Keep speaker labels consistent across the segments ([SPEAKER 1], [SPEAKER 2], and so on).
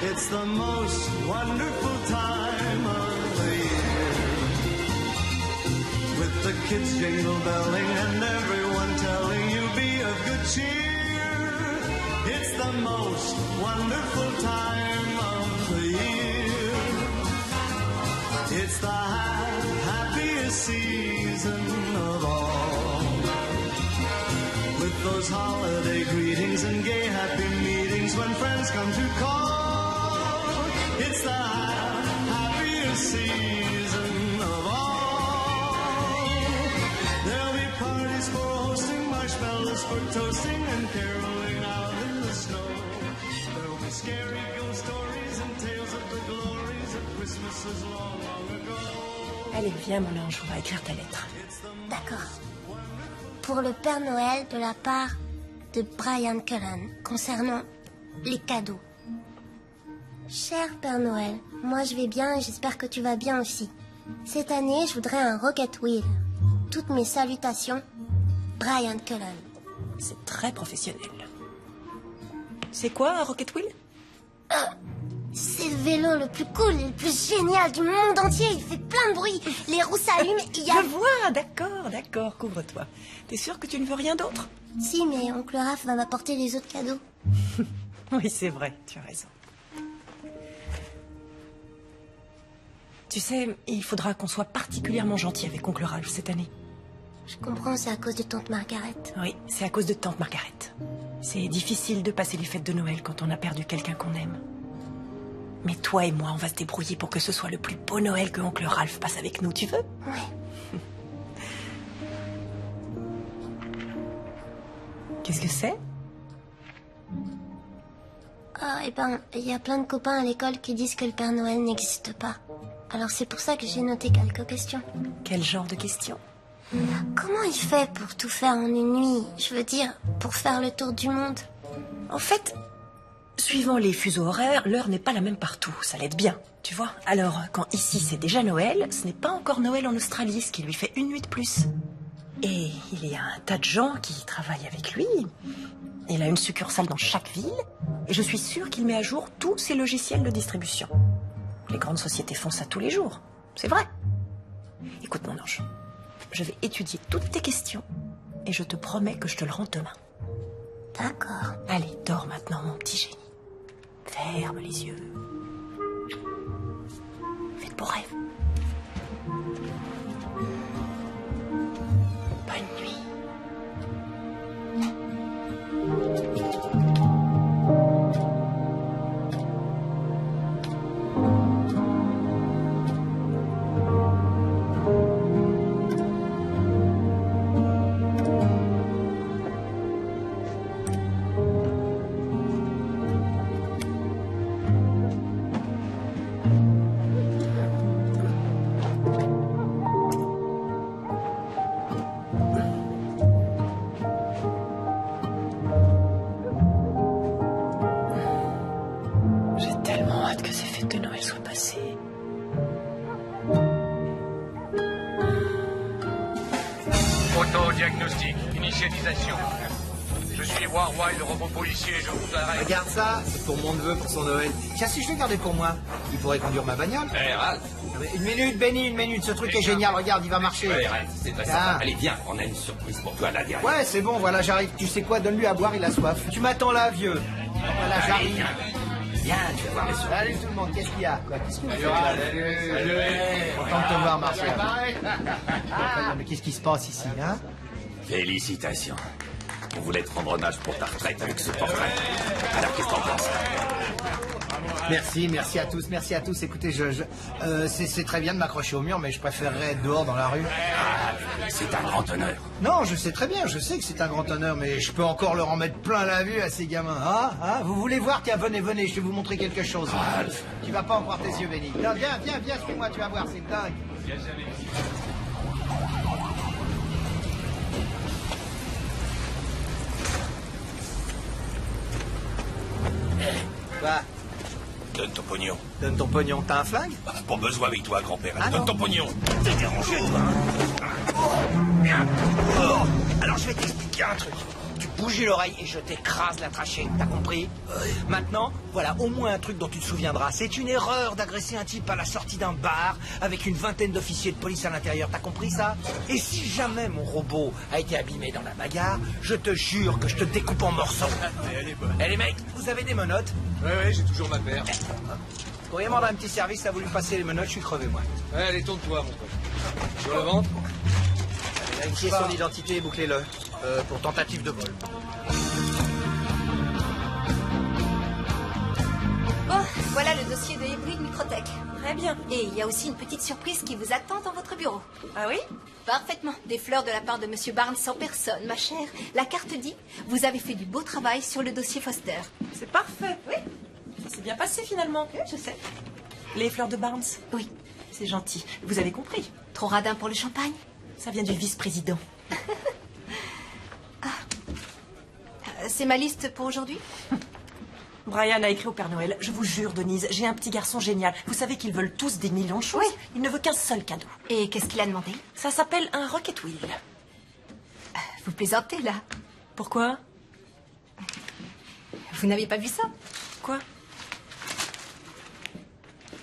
[SPEAKER 1] It's the most wonderful time of the year. With the kids jingle belling and everyone telling you be of good cheer. It's the most wonderful time of the year. It's the happiest season of all. With those holiday greetings and gay happy meetings when friends come to call. It's the happiest season of all. There'll be parties for hosting, marshmallows for toasting, and caroling out in the snow. There'll be scary ghost stories and tales of the glories of Christmases long, long ago.
[SPEAKER 2] Allez, viens mon ange, on va écrire ta lettre.
[SPEAKER 3] D'accord. Pour le Père Noël de la part de Brian Cullen concernant les cadeaux. Cher Père Noël, moi je vais bien et j'espère que tu vas bien aussi. Cette année, je voudrais un Rocket Wheel. Toutes mes salutations, Brian Cullen.
[SPEAKER 2] C'est très professionnel. C'est quoi un Rocket Wheel?
[SPEAKER 3] C'est le vélo le plus cool et le plus génial du monde entier. Il fait plein de bruit. Les roues s'allument et il y a...
[SPEAKER 2] Je vois, d'accord, couvre-toi. T'es sûr que tu ne veux rien d'autre?
[SPEAKER 3] Si, mais oncle Raph va m'apporter les autres cadeaux.
[SPEAKER 2] Oui, c'est vrai, tu as raison. Tu sais, il faudra qu'on soit particulièrement gentil avec oncle Ralph cette année.
[SPEAKER 3] Je comprends, c'est à cause de tante Margaret.
[SPEAKER 2] Oui, c'est à cause de tante Margaret. C'est difficile de passer les fêtes de Noël quand on a perdu quelqu'un qu'on aime. Mais toi et moi, on va se débrouiller pour que ce soit le plus beau Noël que oncle Ralph passe avec nous, tu veux?
[SPEAKER 3] Ouais.
[SPEAKER 2] Qu'est-ce que c'est?
[SPEAKER 3] Ah, eh ben, il y a plein de copains à l'école qui disent que le Père Noël n'existe pas. Alors c'est pour ça que j'ai noté quelques questions.
[SPEAKER 2] Quel genre de questions?
[SPEAKER 3] Comment il fait pour tout faire en une nuit? Je veux dire, pour faire le tour du monde.
[SPEAKER 2] En fait, suivant les fuseaux horaires, l'heure n'est pas la même partout. Ça l'aide bien, tu vois. Alors, quand ici c'est déjà Noël, ce n'est pas encore Noël en Australie, ce qui lui fait une nuit de plus. Et il y a un tas de gens qui travaillent avec lui. Il a une succursale dans chaque ville. Et je suis sûre qu'il met à jour tous ses logiciels de distribution. Les grandes sociétés font ça tous les jours. C'est vrai. Écoute mon ange, je vais étudier toutes tes questions. Et je te promets que je te le rends demain.
[SPEAKER 3] D'accord.
[SPEAKER 2] Allez, dors maintenant, mon petit génie. Ferme les yeux. Fais de beaux rêves. Bonne nuit.
[SPEAKER 4] Autodiagnostic, initialisation. Je suis Warwild, le robot policier, je vous arrête.
[SPEAKER 5] Regarde ça, c'est pour mon neveu pour son Noël. Tiens, si je le gardais pour moi, il pourrait conduire ma bagnole.
[SPEAKER 4] Hé, Ralph.
[SPEAKER 5] Une minute, Benny, une minute, ce truc est génial, regarde, il va marcher.
[SPEAKER 4] Ouais, Ralph, c'est très sympa. Allez, viens, on a une surprise pour toi là derrière.
[SPEAKER 5] Ouais, c'est bon, voilà, j'arrive. Tu sais quoi, donne-lui à boire, il a soif. Tu m'attends là, vieux. Voilà,
[SPEAKER 4] Allez,
[SPEAKER 5] j'arrive.
[SPEAKER 4] viens. Viens, tu vas voir les surprises.
[SPEAKER 5] Salut tout le monde, qu'est-ce qu'il y a quoi? Qu'est-ce que vous faites là? Salut. Content de te voir, Martial. Mais qu'est-ce qui se passe ici, hein?
[SPEAKER 4] Félicitations. On voulait te rendre hommage pour ta retraite avec ce portrait. Alors, qu'est-ce que t'en penses?
[SPEAKER 5] Merci à tous, merci à tous. Écoutez, c'est très bien de m'accrocher au mur, mais je préférerais être dehors dans la rue.
[SPEAKER 4] Ah, c'est un grand honneur.
[SPEAKER 5] Non, je sais très bien, je sais que c'est un grand honneur, mais je peux encore leur en mettre plein la vue à ces gamins. Ah, vous voulez voir? Tiens, venez, je vais vous montrer quelque chose.
[SPEAKER 4] Ralph.
[SPEAKER 5] Tu vas pas en croire tes yeux, Benny. Non, viens, suis-moi, tu vas voir, c'est dingue. Quoi?
[SPEAKER 4] Donne ton pognon.
[SPEAKER 5] Donne ton pognon, t'as un flingue?
[SPEAKER 4] Pas besoin avec toi, grand-père.
[SPEAKER 5] Ah
[SPEAKER 4] Donne
[SPEAKER 5] non.
[SPEAKER 4] ton pognon. T'es dérangé, toi. Bien. Alors, je vais t'expliquer un truc. Tu
[SPEAKER 5] bouger l'oreille et je t'écrase la trachée, t'as compris? Maintenant, voilà au moins un truc dont tu te souviendras. C'est une erreur d'agresser un type à la sortie d'un bar avec une vingtaine d'officiers de police à l'intérieur, t'as compris ça? Et si jamais mon robot a été abîmé dans la bagarre, je te jure que je te découpe en morceaux.
[SPEAKER 6] Elle est bonne.
[SPEAKER 5] Eh les mecs, vous avez des menottes?
[SPEAKER 6] Ouais, j'ai toujours ma paire.
[SPEAKER 5] Vous pourriez me rendre un petit service, ça a voulu passer les menottes, je suis crevé moi.
[SPEAKER 6] Ouais, allez, tourne-toi, mon pote. Sur le ventre.
[SPEAKER 5] Vérifiez son identité et bouclez-le. Pour tentative de vol.
[SPEAKER 7] Bon, voilà le dossier de Hybrid Microtech.
[SPEAKER 2] Très bien.
[SPEAKER 7] Et il y a aussi une petite surprise qui vous attend dans votre bureau.
[SPEAKER 2] Ah oui?
[SPEAKER 7] Parfaitement. Des fleurs de la part de Monsieur Barnes en personne, ma chère. La carte dit, vous avez fait du beau travail sur le dossier Foster.
[SPEAKER 2] C'est parfait. Oui. Ça s'est bien passé finalement.
[SPEAKER 7] Je sais.
[SPEAKER 2] Les fleurs de Barnes?
[SPEAKER 7] Oui.
[SPEAKER 2] C'est gentil. Vous avez compris.
[SPEAKER 7] Trop radin pour le champagne?
[SPEAKER 2] Ça vient du vice-président.
[SPEAKER 7] C'est ma liste pour aujourd'hui?
[SPEAKER 2] Brian a écrit au Père Noël. Je vous jure, Denise, j'ai un petit garçon génial. Vous savez qu'ils veulent tous des millions de choses.
[SPEAKER 7] Oui.
[SPEAKER 2] Il ne veut qu'un seul cadeau.
[SPEAKER 7] Et qu'est-ce qu'il a demandé?
[SPEAKER 2] Ça s'appelle un Rocket Wheel.
[SPEAKER 7] Vous plaisantez, là?
[SPEAKER 2] Pourquoi?
[SPEAKER 7] Vous n'aviez pas vu ça?
[SPEAKER 2] Quoi?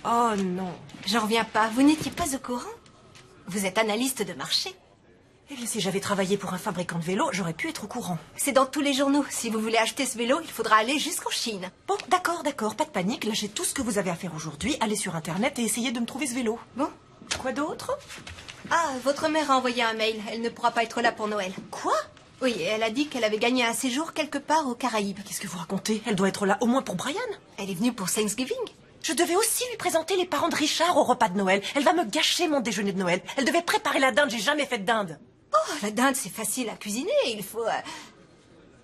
[SPEAKER 2] Oh non.
[SPEAKER 7] J'en reviens pas. Vous n'étiez pas au courant? Vous êtes analyste de marché.
[SPEAKER 2] Eh bien, si j'avais travaillé pour un fabricant de vélos, j'aurais pu être au courant.
[SPEAKER 7] C'est dans tous les journaux. Si vous voulez acheter ce vélo, il faudra aller jusqu'en Chine.
[SPEAKER 2] Bon, d'accord, pas de panique. Lâchez tout ce que vous avez à faire aujourd'hui. Allez sur Internet et essayez de me trouver ce vélo.
[SPEAKER 7] Bon.
[SPEAKER 2] Quoi d'autre?
[SPEAKER 7] Ah, votre mère a envoyé un mail. Elle ne pourra pas être là pour Noël.
[SPEAKER 2] Quoi?
[SPEAKER 7] Oui, elle a dit qu'elle avait gagné un séjour quelque part aux Caraïbes.
[SPEAKER 2] Qu'est-ce que vous racontez? Elle doit être là au moins pour Brian.
[SPEAKER 7] Elle est venue pour Thanksgiving.
[SPEAKER 2] Je devais aussi lui présenter les parents de Richard au repas de Noël. Elle va me gâcher mon déjeuner de Noël. Elle devait préparer la dinde. J'ai jamais fait de dinde.
[SPEAKER 7] Oh, la dinde, c'est facile à cuisiner. Il faut...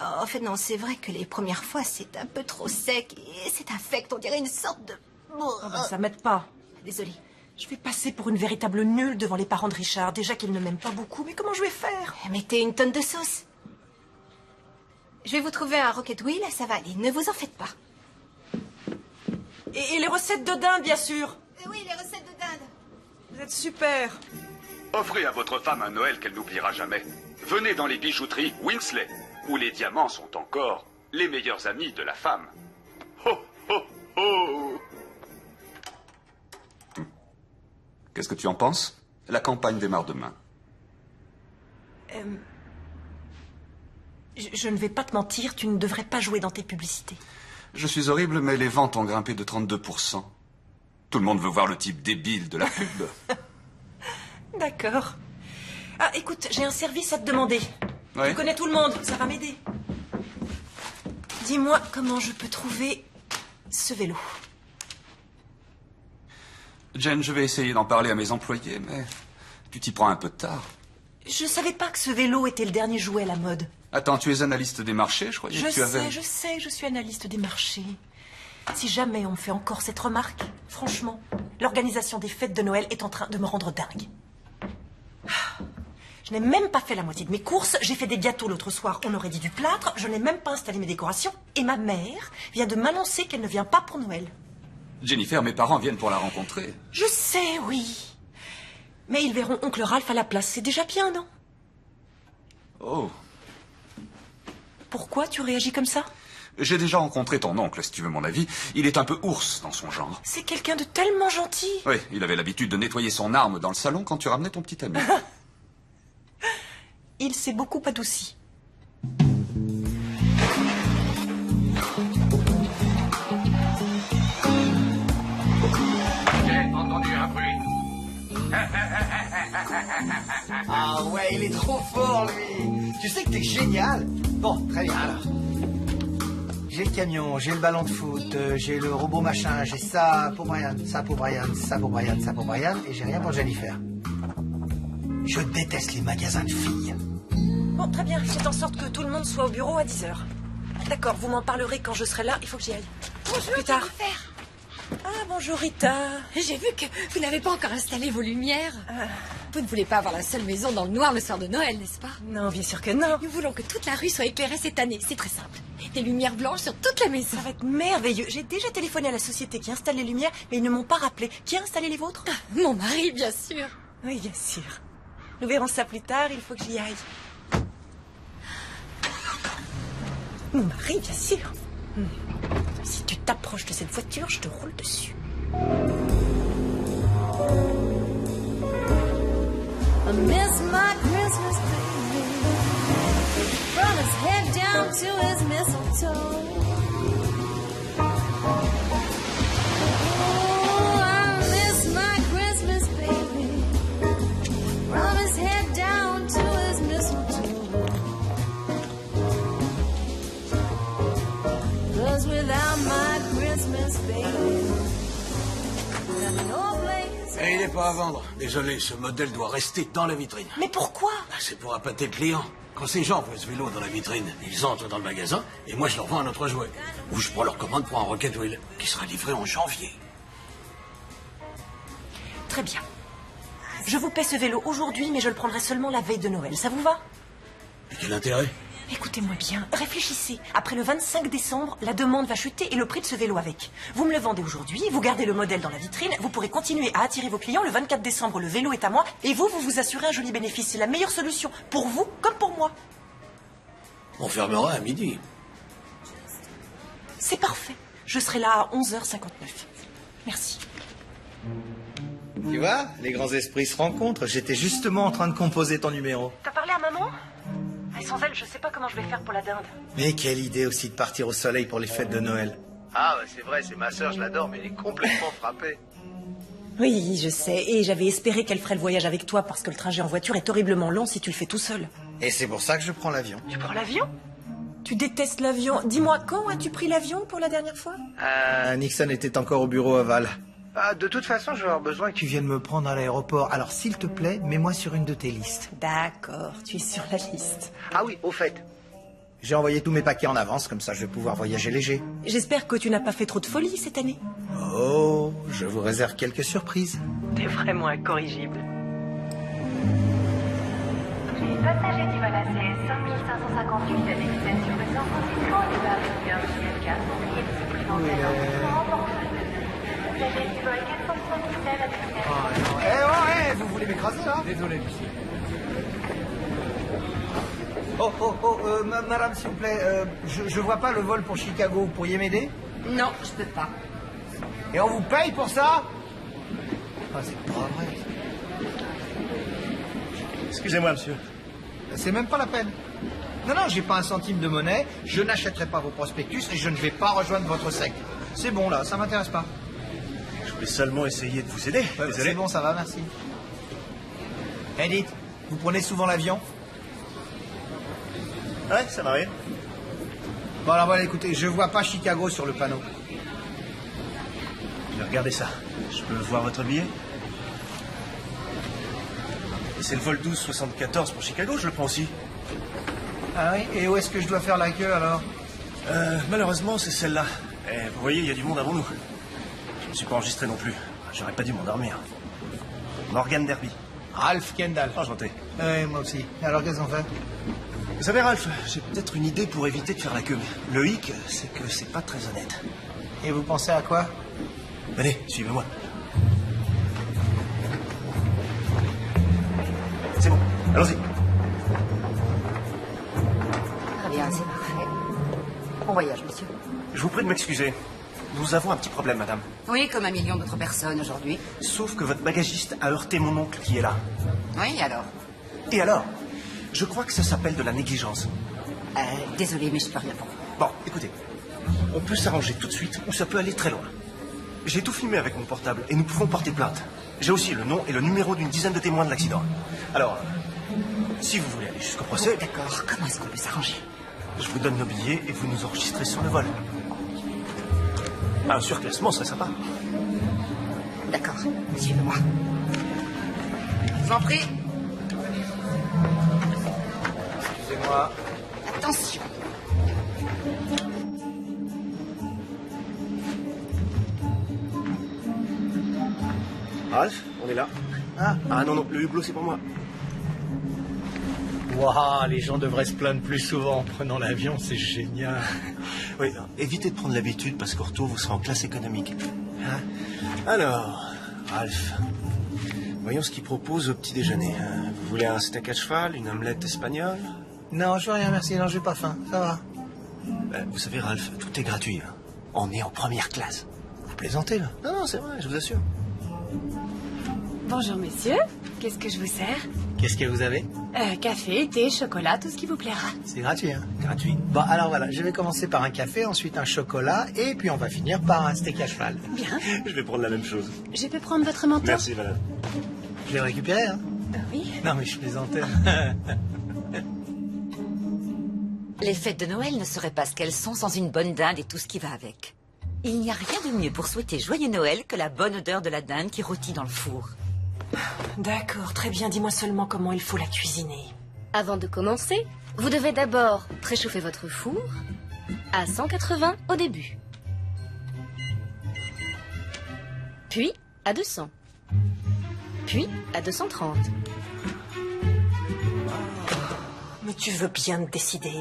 [SPEAKER 7] Oh, en fait, non, c'est vrai que les premières fois, c'est un peu trop sec. Et c'est infect, on dirait une sorte de...
[SPEAKER 2] Oh ben, ça m'aide pas.
[SPEAKER 7] Désolée.
[SPEAKER 2] Je vais passer pour une véritable nulle devant les parents de Richard. Déjà qu'ils ne m'aiment pas beaucoup, mais comment je vais faire?
[SPEAKER 7] Mettez une tonne de sauce. Je vais vous trouver un Rocket Wheel, ça va aller. Ne vous en faites pas.
[SPEAKER 2] Et les recettes de dinde, bien sûr.
[SPEAKER 7] Oui, les recettes de dinde.
[SPEAKER 2] Vous êtes super.
[SPEAKER 4] Offrez à votre femme un Noël qu'elle n'oubliera jamais. Venez dans les bijouteries Winsley, où les diamants sont encore les meilleurs amis de la femme. Ho, ho, ho. Qu'est-ce que tu en penses? La campagne démarre demain.
[SPEAKER 2] Je ne vais pas te mentir, tu ne devrais pas jouer dans tes publicités.
[SPEAKER 4] Je suis horrible, mais les ventes ont grimpé de 32%. Tout le monde veut voir le type débile de la pub.
[SPEAKER 2] D'accord. Ah, écoute, j'ai un service à te demander.
[SPEAKER 4] Ouais.
[SPEAKER 2] Tu connais tout le monde, ça va m'aider. Dis-moi comment je peux trouver ce vélo.
[SPEAKER 4] Jen, je vais essayer d'en parler à mes employés, mais tu t'y prends un peu tard.
[SPEAKER 2] Je savais pas que ce vélo était le dernier jouet à la mode.
[SPEAKER 4] Attends, tu es analyste des marchés, je croyais que tu avais...
[SPEAKER 2] Je sais, je suis analyste des marchés. Si jamais on me fait encore cette remarque, franchement, l'organisation des fêtes de Noël est en train de me rendre dingue. Je n'ai même pas fait la moitié de mes courses, j'ai fait des gâteaux l'autre soir, on aurait dit du plâtre, je n'ai même pas installé mes décorations, et ma mère vient de m'annoncer qu'elle ne vient pas pour Noël.
[SPEAKER 4] Jennifer, mes parents viennent pour la rencontrer.
[SPEAKER 2] Je sais, oui. Mais ils verront oncle Ralph à la place, c'est déjà bien, non?
[SPEAKER 4] Oh.
[SPEAKER 2] Pourquoi tu réagis comme ça?
[SPEAKER 4] J'ai déjà rencontré ton oncle, si tu veux mon avis. Il est un peu ours dans son genre.
[SPEAKER 2] C'est quelqu'un de tellement gentil.
[SPEAKER 4] Oui, il avait l'habitude de nettoyer son arme dans le salon quand tu ramenais ton petit ami.
[SPEAKER 2] Il s'est beaucoup adouci.
[SPEAKER 6] J'ai entendu un bruit.
[SPEAKER 5] Ah ouais, il est trop fort, lui. Tu sais que t'es génial. Bon, très bien, alors. J'ai le camion, j'ai le ballon de foot, j'ai le robot machin, j'ai ça pour Brian, ça pour Brian, ça pour Brian, ça pour Brian, et j'ai rien pour Jennifer. Je déteste les magasins de filles.
[SPEAKER 2] Bon, très bien, faites en sorte que tout le monde soit au bureau à 10h. D'accord, vous m'en parlerez quand je serai là, il faut que j'y aille.
[SPEAKER 7] Bonjour,
[SPEAKER 2] Plus tard.
[SPEAKER 7] Jennifer.
[SPEAKER 2] Ah, bonjour Rita.
[SPEAKER 8] J'ai vu que vous n'avez pas encore installé vos lumières. Vous ne voulez pas avoir la seule maison dans le noir le soir de Noël, n'est-ce pas?
[SPEAKER 2] Non, bien sûr que non.
[SPEAKER 8] Nous voulons que toute la rue soit éclairée cette année. C'est très simple. Des lumières blanches sur toute la maison.
[SPEAKER 2] Ça va être merveilleux. J'ai déjà téléphoné à la société qui installe les lumières, mais ils ne m'ont pas rappelé. Qui a installé les vôtres?
[SPEAKER 8] Mon mari, bien sûr.
[SPEAKER 2] Oui, bien sûr. Nous verrons ça plus tard, il faut que j'y aille. Mon mari, bien sûr. Si tu t'approches de cette voiture, je te roule dessus.
[SPEAKER 9] I miss my Christmas baby. From his head down to his mistletoe. Oh, I miss my Christmas baby. From his head down to his mistletoe. 'Cause without my Christmas baby, there's no place.
[SPEAKER 6] Et il n'est pas à vendre. Désolé, ce modèle doit rester dans la vitrine.
[SPEAKER 2] Mais pourquoi?
[SPEAKER 6] C'est pour appâter le client. Quand ces gens voient ce vélo dans la vitrine, ils entrent dans le magasin et moi je leur vends un autre jouet. Ou je prends leur commande pour un Rocket Wheel qui sera livré en janvier.
[SPEAKER 2] Très bien. Je vous paie ce vélo aujourd'hui, mais je le prendrai seulement la veille de Noël. Ça vous va?
[SPEAKER 6] Et quel intérêt?
[SPEAKER 2] Écoutez-moi bien, réfléchissez. Après le 25 décembre, la demande va chuter et le prix de ce vélo avec. Vous me le vendez aujourd'hui, vous gardez le modèle dans la vitrine, vous pourrez continuer à attirer vos clients. Le 24 décembre, le vélo est à moi et vous vous assurez un joli bénéfice. C'est la meilleure solution, pour vous comme pour moi.
[SPEAKER 6] On fermera à midi.
[SPEAKER 2] C'est parfait. Je serai là à 11h59. Merci.
[SPEAKER 5] Tu vois, les grands esprits se rencontrent. J'étais justement en train de composer ton numéro.
[SPEAKER 2] T'as parlé à maman? Sans elle, je sais pas comment je vais faire pour la dinde.
[SPEAKER 5] Mais quelle idée aussi de partir au soleil pour les fêtes de Noël. Ah, c'est vrai, c'est ma sœur, je l'adore, mais elle est complètement frappée.
[SPEAKER 2] Oui, je sais. Et j'avais espéré qu'elle ferait le voyage avec toi parce que le trajet en voiture est horriblement long si tu le fais tout seul.
[SPEAKER 5] Et c'est pour ça que je prends l'avion.
[SPEAKER 2] Tu prends l'avion? Tu détestes l'avion. Dis-moi, quand as-tu pris l'avion pour la dernière fois?
[SPEAKER 5] Nixon était encore au bureau aval. De toute façon, je vais avoir besoin que tu viennes me prendre à l'aéroport. Alors, s'il te plaît, mets-moi sur une de tes listes.
[SPEAKER 2] D'accord, tu es sur la liste.
[SPEAKER 5] Ah oui, au fait. J'ai envoyé tous mes paquets en avance, comme ça je vais pouvoir voyager léger.
[SPEAKER 2] J'espère que tu n'as pas fait trop de folie cette année.
[SPEAKER 5] Oh, je vous réserve quelques surprises.
[SPEAKER 2] T'es vraiment incorrigible.
[SPEAKER 10] Les passagers du vol ACS 5558 avec destination de San Francisco et de Harrisburg, JFK, oubliez de supplémentaire pour remporter. Passagers du vol 477 avec destination.
[SPEAKER 5] Vous voulez m'écraser là?
[SPEAKER 6] Désolé, monsieur.
[SPEAKER 5] Madame, s'il vous plaît, je vois pas le vol pour Chicago. Vous pourriez m'aider?
[SPEAKER 8] Non, je peux pas.
[SPEAKER 5] Et on vous paye pour ça? Ah, c'est pas vrai.
[SPEAKER 11] Excusez-moi, monsieur.
[SPEAKER 5] C'est même pas la peine. Non, j'ai pas un centime de monnaie, je n'achèterai pas vos prospectus et je ne vais pas rejoindre votre secte. C'est bon, là, ça m'intéresse pas.
[SPEAKER 11] Je voulais seulement essayer de vous aider.
[SPEAKER 5] Ouais,
[SPEAKER 11] Désolé.
[SPEAKER 5] c'est bon, ça va, merci. Edith, vous prenez souvent l'avion?
[SPEAKER 11] Ouais, ça m'arrive.
[SPEAKER 5] Bon, alors voilà, écoutez, je vois pas Chicago sur le panneau.
[SPEAKER 11] Regardez ça. Je peux voir votre billet? Et c'est le vol 1274 pour Chicago, je le prends aussi.
[SPEAKER 5] Ah oui? Et où est-ce que je dois faire la queue, alors?
[SPEAKER 11] Malheureusement, c'est celle-là. Et vous voyez, il y a du monde avant nous. Je ne me suis pas enregistré non plus. J'aurais pas dû m'endormir. Morgan Derby.
[SPEAKER 5] Ralph Kendall.
[SPEAKER 11] Enchanté.
[SPEAKER 5] Oui, moi aussi. Alors, qu'est-ce qu'on fait?
[SPEAKER 11] Vous savez, Ralph, j'ai peut-être une idée pour éviter de faire la queue. Le hic, c'est que c'est pas très honnête.
[SPEAKER 5] Et vous pensez à quoi?
[SPEAKER 11] Allez, suivez-moi. C'est bon, allons-y.
[SPEAKER 8] Très bien, c'est parfait. Bon voyage, monsieur.
[SPEAKER 11] Je vous prie de m'excuser. Nous avons un petit problème, madame.
[SPEAKER 8] Oui, comme 1 million d'autres personnes aujourd'hui.
[SPEAKER 11] Sauf que votre bagagiste a heurté mon oncle qui est là.
[SPEAKER 8] Oui, alors?
[SPEAKER 11] Et alors? Je crois que ça s'appelle de la négligence.
[SPEAKER 8] Désolé, mais je peux rien pour vous.
[SPEAKER 11] Bon, écoutez. On peut s'arranger tout de suite ou ça peut aller très loin. J'ai tout filmé avec mon portable et nous pouvons porter plainte. J'ai aussi le nom et le numéro d'une dizaine de témoins de l'accident. Alors, si vous voulez aller jusqu'au procès...
[SPEAKER 8] Oh, d'accord, comment est-ce qu'on peut s'arranger?
[SPEAKER 11] Je vous donne nos billets et vous nous enregistrez sur le vol. Un surclassement serait sympa.
[SPEAKER 8] D'accord, suivez-moi. Je vous en prie.
[SPEAKER 5] Excusez-moi.
[SPEAKER 8] Attention.
[SPEAKER 11] Ralph, on est là. Ah non, le hublot, c'est pour moi.
[SPEAKER 5] Waouh, les gens devraient se plaindre plus souvent en prenant l'avion, c'est génial.
[SPEAKER 11] Oui, alors, évitez de prendre l'habitude parce qu'au retour, vous serez en classe économique. Hein? Alors, Ralph, voyons ce qu'il propose au petit déjeuner. Vous voulez un steak à cheval, une omelette espagnole?
[SPEAKER 5] Non, je veux rien, merci, non, j'ai pas faim, ça va.
[SPEAKER 11] Vous savez, Ralph, tout est gratuit. Hein. On est en première classe.
[SPEAKER 5] Vous plaisantez, là?
[SPEAKER 11] Non, c'est vrai, je vous assure.
[SPEAKER 2] Bonjour, messieurs. Qu'est-ce que je vous sers?
[SPEAKER 5] Qu'est-ce que vous avez?
[SPEAKER 2] Café, thé, chocolat, tout ce qui vous plaira.
[SPEAKER 5] C'est gratuit, hein?
[SPEAKER 11] Gratuit.
[SPEAKER 5] Bon, alors voilà, je vais commencer par un café, ensuite un chocolat, et puis on va finir par un steak à cheval.
[SPEAKER 2] Bien.
[SPEAKER 11] Je vais prendre la même chose.
[SPEAKER 2] Je peux prendre votre manteau?
[SPEAKER 11] Merci, madame.
[SPEAKER 5] Je vais le récupérer, hein?
[SPEAKER 2] Oui.
[SPEAKER 5] Non, mais je plaisantais.
[SPEAKER 12] Les fêtes de Noël ne seraient pas ce qu'elles sont sans une bonne dinde et tout ce qui va avec. Il n'y a rien de mieux pour souhaiter joyeux Noël que la bonne odeur de la dinde qui rôtit dans le four.
[SPEAKER 2] D'accord, très bien. Dis-moi seulement comment il faut la cuisiner.
[SPEAKER 13] Avant de commencer, vous devez d'abord préchauffer votre four à 180 au début. Puis à 200. Puis à 230.
[SPEAKER 2] Mais tu veux bien te décider.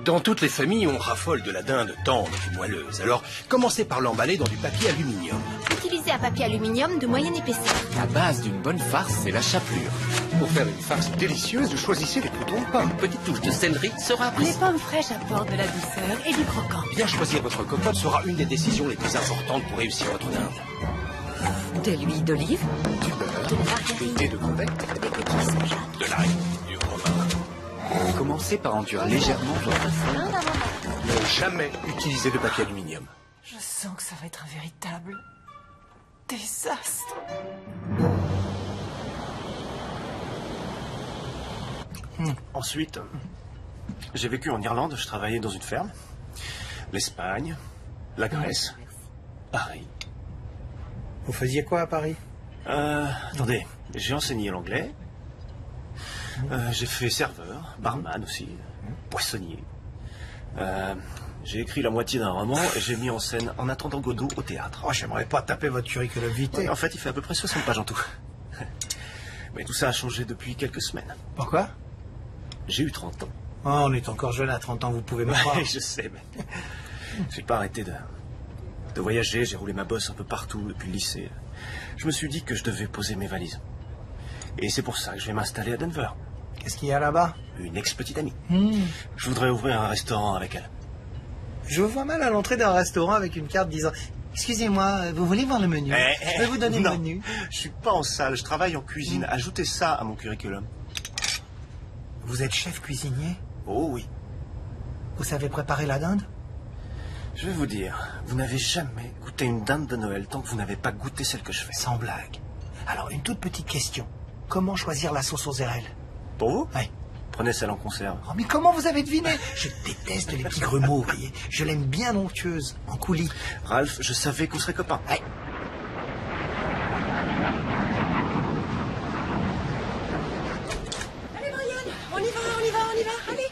[SPEAKER 14] Dans toutes les familles, on raffole de la dinde tendre et moelleuse. Alors, commencez par l'emballer dans du papier aluminium.
[SPEAKER 13] Utilisez un papier aluminium de moyenne épaisseur.
[SPEAKER 15] La base d'une bonne farce, c'est la chapelure. Pour faire une farce délicieuse, choisissez les croutons de pain. Une petite touche de céleri sera
[SPEAKER 2] Les
[SPEAKER 15] appréciée.
[SPEAKER 2] pommes fraîches apportent de la douceur et du croquant.
[SPEAKER 14] Bien choisir votre cocotte sera une des décisions les plus importantes pour réussir votre dinde.
[SPEAKER 12] De l'huile d'olive,
[SPEAKER 15] Du beurre, une thé de convecte,
[SPEAKER 12] des coquilles soja.
[SPEAKER 14] De l'ail, du romarin.
[SPEAKER 15] Commencez par enduire légèrement votre four.
[SPEAKER 14] Ne jamais utiliser de papier aluminium.
[SPEAKER 2] Je sens que ça va être un véritable désastre.
[SPEAKER 11] Ensuite, j'ai vécu en Irlande, je travaillais dans une ferme. L'Espagne, la Grèce, Paris.
[SPEAKER 5] Vous faisiez quoi à Paris?
[SPEAKER 11] Attendez, j'ai enseigné l'anglais. J'ai fait serveur, barman aussi, poissonnier. J'ai écrit la moitié d'un roman et j'ai mis en scène En attendant Godot au théâtre.
[SPEAKER 5] Oh, j'aimerais pas taper votre curriculum vitae.
[SPEAKER 11] Ouais, en fait, il fait à peu près 60 pages en tout. Mais tout ça a changé depuis quelques semaines.
[SPEAKER 5] Pourquoi?
[SPEAKER 11] J'ai eu 30 ans.
[SPEAKER 5] Oh, on est encore jeune à 30 ans, vous pouvez me croire.
[SPEAKER 11] Ouais, je sais, mais j'ai pas arrêté de voyager. J'ai roulé ma bosse un peu partout depuis le lycée. Je me suis dit que je devais poser mes valises. Et c'est pour ça que je vais m'installer à Denver.
[SPEAKER 5] Qu'est-ce qu'il y a là-bas?
[SPEAKER 11] Une ex-petite amie. Je voudrais ouvrir un restaurant avec elle.
[SPEAKER 5] Je vous vois mal à l'entrée d'un restaurant avec une carte disant « Excusez-moi, vous voulez voir le menu? Je peux vous donner le
[SPEAKER 11] non,
[SPEAKER 5] menu ?»
[SPEAKER 11] Je suis pas en salle, je travaille en cuisine. Ajoutez ça à mon curriculum.
[SPEAKER 5] Vous êtes chef cuisinier?
[SPEAKER 11] Oh oui.
[SPEAKER 5] Vous savez préparer la dinde?
[SPEAKER 11] Je vais vous dire, vous n'avez jamais goûté une dinde de Noël tant que vous n'avez pas goûté celle que je fais.
[SPEAKER 5] Sans blague. Alors, une toute petite question. Comment choisir la sauce aux érelles?
[SPEAKER 11] Pour vous?
[SPEAKER 5] Oui.
[SPEAKER 11] Prenez celle en conserve.
[SPEAKER 5] Oh, mais comment vous avez deviné? Je déteste les petits grumeaux, vous voyez. Je l'aime bien onctueuse, en coulis.
[SPEAKER 11] Ralph, je savais qu'on serait copains.
[SPEAKER 5] Ouais.
[SPEAKER 2] Allez, Brian, on y va, allez.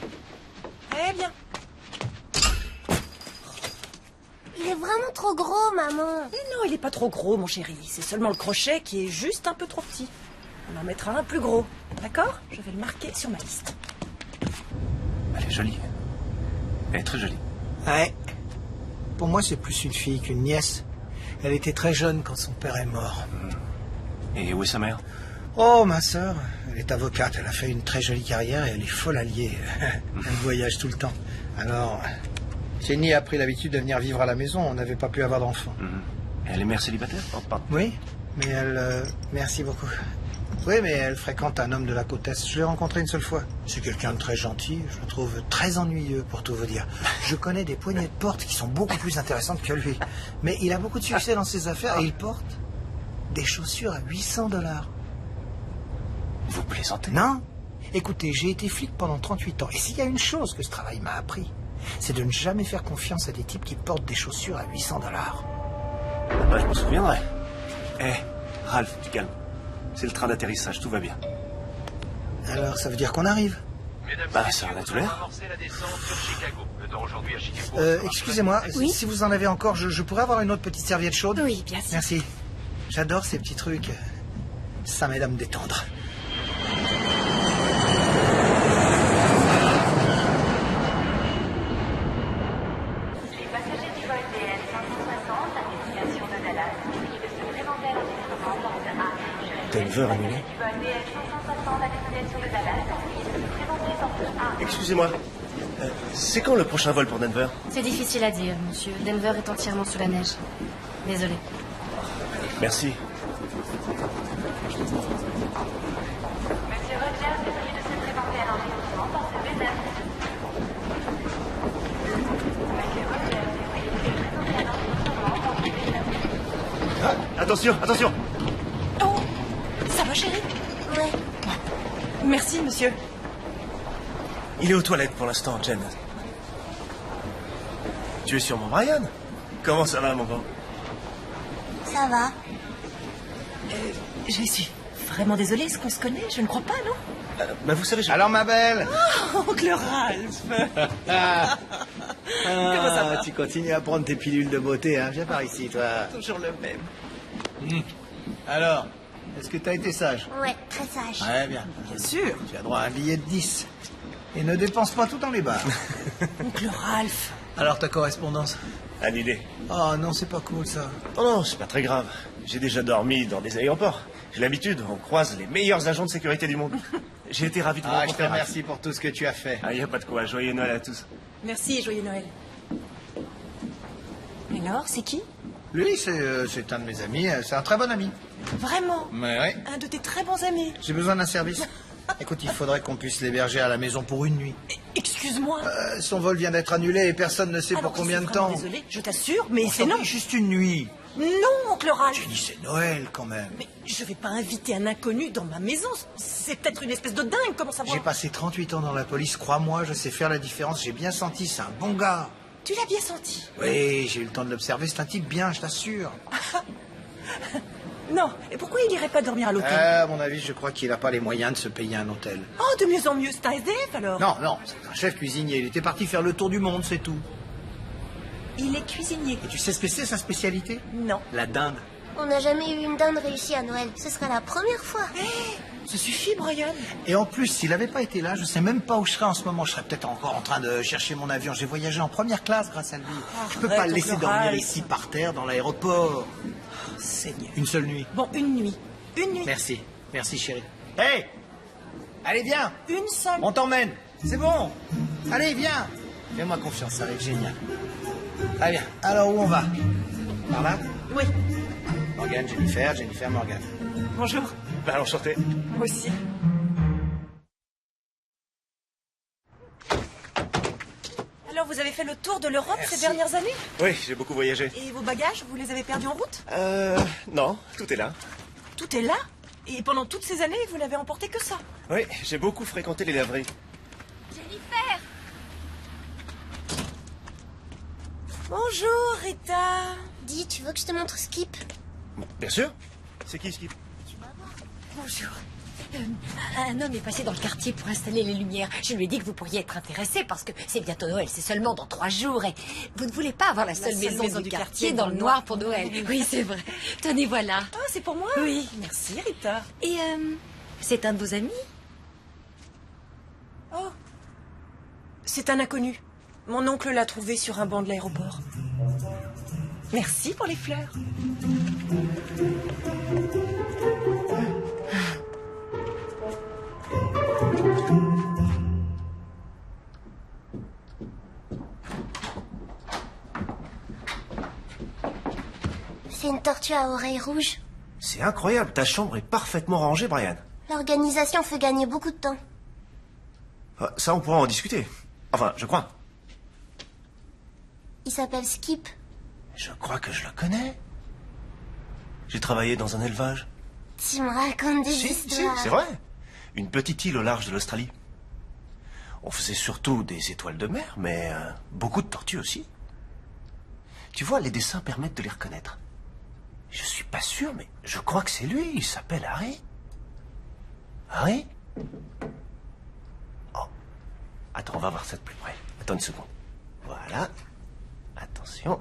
[SPEAKER 2] Eh bien.
[SPEAKER 3] Il est vraiment trop gros, maman.
[SPEAKER 2] Non, il est pas trop gros, mon chéri. C'est seulement le crochet qui est juste un peu trop petit. On en mettra un plus gros. D'accord? Je vais le marquer sur ma liste.
[SPEAKER 11] Elle est jolie. Elle est très jolie.
[SPEAKER 5] Ouais. Pour moi, c'est plus une fille qu'une nièce. Elle était très jeune quand son père est mort.
[SPEAKER 11] Et où est sa mère?
[SPEAKER 5] Oh, ma sœur, elle est avocate. Elle a fait une très jolie carrière et elle est folle alliée. Elle voyage tout le temps. Alors, Jenny a pris l'habitude de venir vivre à la maison. On n'avait pas pu avoir d'enfants.
[SPEAKER 11] Elle est mère célibataire? Oh, pardon.
[SPEAKER 5] Oui, mais elle... merci beaucoup. Oui, mais elle fréquente un homme de la côte Est. Je l'ai rencontré une seule fois. C'est quelqu'un de très gentil, je le trouve très ennuyeux, pour tout vous dire. Je connais des poignées de porte qui sont beaucoup plus intéressantes que lui. Mais il a beaucoup de succès dans ses affaires et il porte des chaussures à $800.
[SPEAKER 11] Vous plaisantez?
[SPEAKER 5] Non. Écoutez, j'ai été flic pendant 38 ans. Et s'il y a une chose que ce travail m'a appris, c'est de ne jamais faire confiance à des types qui portent des chaussures à $800.
[SPEAKER 11] Bah, je m'en souviendrai. Ralph, tu calmes. C'est le train d'atterrissage, tout va bien.
[SPEAKER 5] Alors, ça veut dire qu'on arrive?
[SPEAKER 11] Bah, ça en a tout l'air.
[SPEAKER 5] Excusez-moi, si vous en avez encore, je pourrais avoir une autre petite serviette chaude?
[SPEAKER 2] Oui, bien sûr.
[SPEAKER 5] Merci. J'adore ces petits trucs. Ça m'aide à me détendre.
[SPEAKER 10] Les passagers du vol DL 560 à destination de Dallas prient de se présenter à l'enregistrement porte A.
[SPEAKER 11] Denver annulé?
[SPEAKER 10] Du vol DL 560 à destination de Dallas prient de se présenter porte A.
[SPEAKER 11] Excusez-moi. C'est quand le prochain vol pour Denver?
[SPEAKER 13] C'est difficile à dire, monsieur. Denver est entièrement sous la neige. Désolé.
[SPEAKER 11] Merci.
[SPEAKER 10] Monsieur Rogers, veuillez de se présenter à l'enregistrement dans ce réserve. Monsieur Rogers, veuillez de se présenter à l'enregistrement dans ce réserve.
[SPEAKER 11] Ah, attention, attention!
[SPEAKER 2] Oh, ça va, chérie?
[SPEAKER 3] Ouais.
[SPEAKER 2] Merci, monsieur.
[SPEAKER 11] Il est aux toilettes pour l'instant, Jen. Tu es sûrement Brian? Comment ça va, mon grand?
[SPEAKER 3] Ça va.
[SPEAKER 2] Je suis vraiment désolée, est-ce qu'on se connaît? Je ne crois pas, non?
[SPEAKER 11] Bah, vous savez,
[SPEAKER 5] Alors, ma belle.
[SPEAKER 2] Oh, oncle Ralph.
[SPEAKER 5] Comment ça va? Tu continues à prendre tes pilules de beauté, hein? Viens par ici, toi.
[SPEAKER 2] Toujours le même.
[SPEAKER 5] Alors, est-ce que t'as été sage?
[SPEAKER 3] Ouais, très sage.
[SPEAKER 5] Ouais, bien.
[SPEAKER 2] Bien sûr.
[SPEAKER 5] Tu as droit à un billet de 10. Et ne dépense pas tout dans les bars.
[SPEAKER 2] Oncle Ralph.
[SPEAKER 5] Alors, ta correspondance?
[SPEAKER 11] Annulé.
[SPEAKER 5] Oh non, c'est pas cool, ça.
[SPEAKER 11] Oh non, c'est pas très grave. J'ai déjà dormi dans des aéroports. J'ai l'habitude, on croise les meilleurs agents de sécurité du monde. J'ai été ravi de vous
[SPEAKER 5] Ah, je te
[SPEAKER 11] rencontrer. Ralph.
[SPEAKER 5] remercie pour tout ce que tu as fait.
[SPEAKER 11] Ah, y a pas de quoi. Joyeux Noël à tous.
[SPEAKER 2] Merci et joyeux Noël. Alors, c'est qui?
[SPEAKER 5] Lui, c'est un de mes amis. C'est un très bon ami.
[SPEAKER 2] Vraiment?
[SPEAKER 5] Mais ouais.
[SPEAKER 2] Un de tes très bons amis.
[SPEAKER 5] J'ai besoin d'un service. Écoute, il faudrait qu'on puisse l'héberger à la maison pour une nuit.
[SPEAKER 2] Excuse-moi.
[SPEAKER 5] Son vol vient d'être annulé et personne ne sait pour combien de temps.
[SPEAKER 2] Désolée, je t'assure, mais c'est non.
[SPEAKER 5] Juste une nuit.
[SPEAKER 2] Non, oncle Ralph.
[SPEAKER 5] Jenny, c'est Noël quand même.
[SPEAKER 2] Mais je vais pas inviter un inconnu dans ma maison. C'est peut-être une espèce de dingue, comment savoir?
[SPEAKER 5] J'ai passé 38 ans dans la police, crois-moi, je sais faire la différence. J'ai bien senti, c'est un bon gars.
[SPEAKER 2] Tu l'as bien senti?
[SPEAKER 5] Oui, j'ai eu le temps de l'observer, c'est un type bien, je t'assure.
[SPEAKER 2] Non, et pourquoi il irait pas dormir à l'hôtel?
[SPEAKER 5] À mon avis, je crois qu'il n'a pas les moyens de se payer un hôtel.
[SPEAKER 2] Oh, de mieux en mieux, c'est un SDF alors?
[SPEAKER 5] Non, non, c'est un chef cuisinier. Il était parti faire le tour du monde, c'est tout.
[SPEAKER 2] Il est cuisinier.
[SPEAKER 5] Et tu sais ce que c'est, sa spécialité?
[SPEAKER 2] Non.
[SPEAKER 5] La dinde.
[SPEAKER 3] On n'a jamais eu une dinde réussie à Noël. Ce sera la première fois.
[SPEAKER 2] Ça suffit, Brian.
[SPEAKER 5] Et en plus, s'il n'avait pas été là, je sais même pas où je serais en ce moment. Je serais peut-être encore en train de chercher mon avion. J'ai voyagé en première classe grâce à lui. Je peux pas le laisser dormir ici par terre dans l'aéroport.
[SPEAKER 2] Seigneur.
[SPEAKER 5] Une seule nuit.
[SPEAKER 2] Bon, une nuit. Une nuit.
[SPEAKER 5] Merci. Merci, chérie. Hé! Allez, viens!
[SPEAKER 2] Une seule.
[SPEAKER 5] On t'emmène. C'est bon. Allez, viens. Fais-moi confiance, ça va être génial. Allez, viens. Alors, où on va? Par là?
[SPEAKER 2] Oui.
[SPEAKER 5] Morgane, Jennifer, Morgane.
[SPEAKER 2] Bonjour.
[SPEAKER 11] Bah, enchanté.
[SPEAKER 2] Moi aussi. Alors, vous avez fait le tour de l'Europe ces dernières années?
[SPEAKER 11] Oui, j'ai beaucoup voyagé.
[SPEAKER 2] Et vos bagages, vous les avez perdus en route?
[SPEAKER 11] Non, tout est là.
[SPEAKER 2] Tout est là? Et pendant toutes ces années, vous n'avez emporté que ça?
[SPEAKER 11] Oui, j'ai beaucoup fréquenté les laveries.
[SPEAKER 13] Jennifer!
[SPEAKER 2] Bonjour, Rita.
[SPEAKER 3] Dis, tu veux que je te montre Skip?
[SPEAKER 11] Bien sûr. C'est qui, Skip?
[SPEAKER 8] Bonjour. Un homme est passé dans le quartier pour installer les lumières. Je lui ai dit que vous pourriez être intéressé parce que c'est bientôt Noël, c'est seulement dans 3 jours et vous ne voulez pas avoir la seule maison du quartier dans le noir pour Noël. Oui, c'est vrai. Tenez, voilà.
[SPEAKER 2] Ah, c'est pour moi?
[SPEAKER 8] Oui.
[SPEAKER 2] Merci, Rita.
[SPEAKER 8] Et c'est un de vos amis?
[SPEAKER 2] Oh. C'est un inconnu. Mon oncle l'a trouvé sur un banc de l'aéroport. Merci pour les fleurs.
[SPEAKER 3] C'est une tortue à oreilles rouges.
[SPEAKER 11] C'est incroyable, ta chambre est parfaitement rangée, Brian.
[SPEAKER 3] L'organisation fait gagner beaucoup de temps.
[SPEAKER 11] Ah, ça, on pourra en discuter. Enfin, je crois.
[SPEAKER 3] Il s'appelle Skip.
[SPEAKER 11] Je crois que je le connais. J'ai travaillé dans un élevage.
[SPEAKER 3] Tu me racontes des histoires.
[SPEAKER 11] C'est vrai. Une petite île au large de l'Australie. On faisait surtout des étoiles de mer, mais beaucoup de tortues aussi. Tu vois, les dessins permettent de les reconnaître. Je suis pas sûr, mais je crois que c'est lui. Il s'appelle Harry. Harry? Oh. Attends, on va voir ça de plus près. Attends une seconde. Voilà. Attention.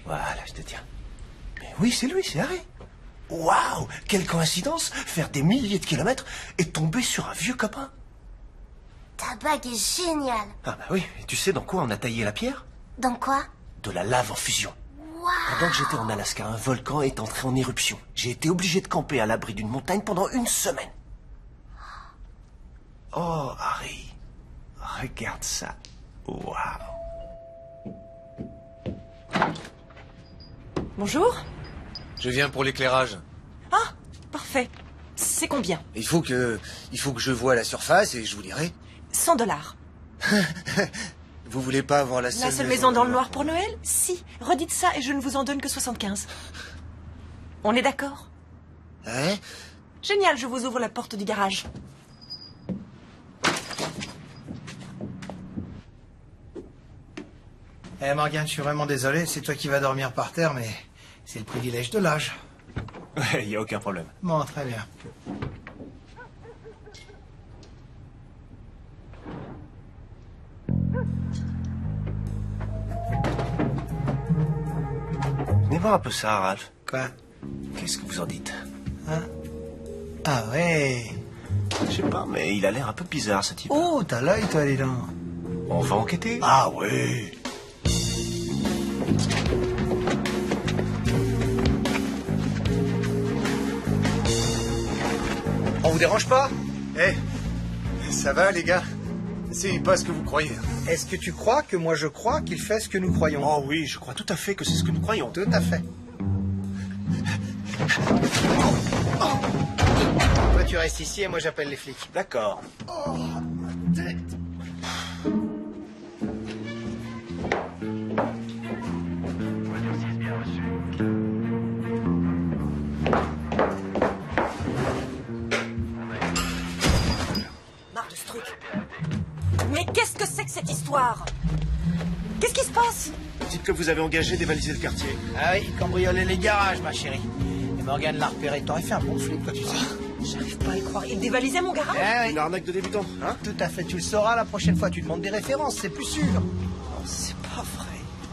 [SPEAKER 11] Voilà, je te tiens. Mais oui, c'est lui, c'est Harry. Waouh! Quelle coïncidence! Faire des milliers de kilomètres et tomber sur un vieux copain.
[SPEAKER 3] Ta bague est géniale.
[SPEAKER 11] Ah bah oui, et tu sais dans quoi on a taillé la pierre?
[SPEAKER 3] Dans quoi?
[SPEAKER 11] De la lave en fusion.
[SPEAKER 3] Waouh!
[SPEAKER 11] Pendant que j'étais en Alaska, un volcan est entré en éruption. J'ai été obligé de camper à l'abri d'une montagne pendant 1 semaine. Oh, Harry. Regarde ça. Waouh.
[SPEAKER 2] Bonjour.
[SPEAKER 16] Je viens pour l'éclairage.
[SPEAKER 2] Ah, parfait. C'est combien?
[SPEAKER 5] Il faut que je voie la surface et je vous dirai.
[SPEAKER 2] $100.
[SPEAKER 5] Vous voulez pas avoir la
[SPEAKER 2] La seule maison dans le noir pour Noël? Si. Redites ça et je ne vous en donne que 75. On est d'accord?
[SPEAKER 5] Hein?
[SPEAKER 2] Génial, je vous ouvre la porte du garage.
[SPEAKER 5] Eh Morgane, je suis vraiment désolé, c'est toi qui vas dormir par terre, mais c'est le privilège de l'âge.
[SPEAKER 11] Ouais, y a aucun problème.
[SPEAKER 5] Bon, très bien.
[SPEAKER 11] Venez voir un peu ça, Ralph.
[SPEAKER 5] Quoi?
[SPEAKER 11] Qu'est-ce que vous en dites?
[SPEAKER 5] Hein? Ah ouais.
[SPEAKER 11] Je sais pas, mais il a l'air un peu bizarre, ce type.
[SPEAKER 5] Oh, t'as l'œil, toi, dis donc.
[SPEAKER 11] On va enquêter.
[SPEAKER 5] Ah oui.
[SPEAKER 17] On vous dérange pas? Eh, ça va les gars? C'est pas ce que vous croyez.
[SPEAKER 5] Est-ce que tu crois que moi je crois qu'il fait ce que nous croyons?
[SPEAKER 11] Oh oui, je crois tout à fait que c'est ce que nous croyons.
[SPEAKER 5] Tout à fait. Toi tu restes ici et moi j'appelle les flics.
[SPEAKER 11] D'accord.
[SPEAKER 5] Oh, ma tête.
[SPEAKER 2] Marre de ce truc. Mais qu'est-ce que c'est que cette histoire? Qu'est-ce qui se passe?
[SPEAKER 11] Dites que vous avez engagé dévaliser le quartier.
[SPEAKER 5] Ah oui, cambrioler les garages, ma chérie. Et Morgane l'a repéré. T'aurais fait un bon flic, toi, tu sais.
[SPEAKER 2] J'arrive pas à y croire. Il dévalisait mon garage?
[SPEAKER 5] Eh oui.
[SPEAKER 11] Une arnaque de débutant, hein?
[SPEAKER 5] Tout à fait, tu le sauras la prochaine fois. Tu demandes des références, c'est plus sûr.
[SPEAKER 2] C'est pas vrai.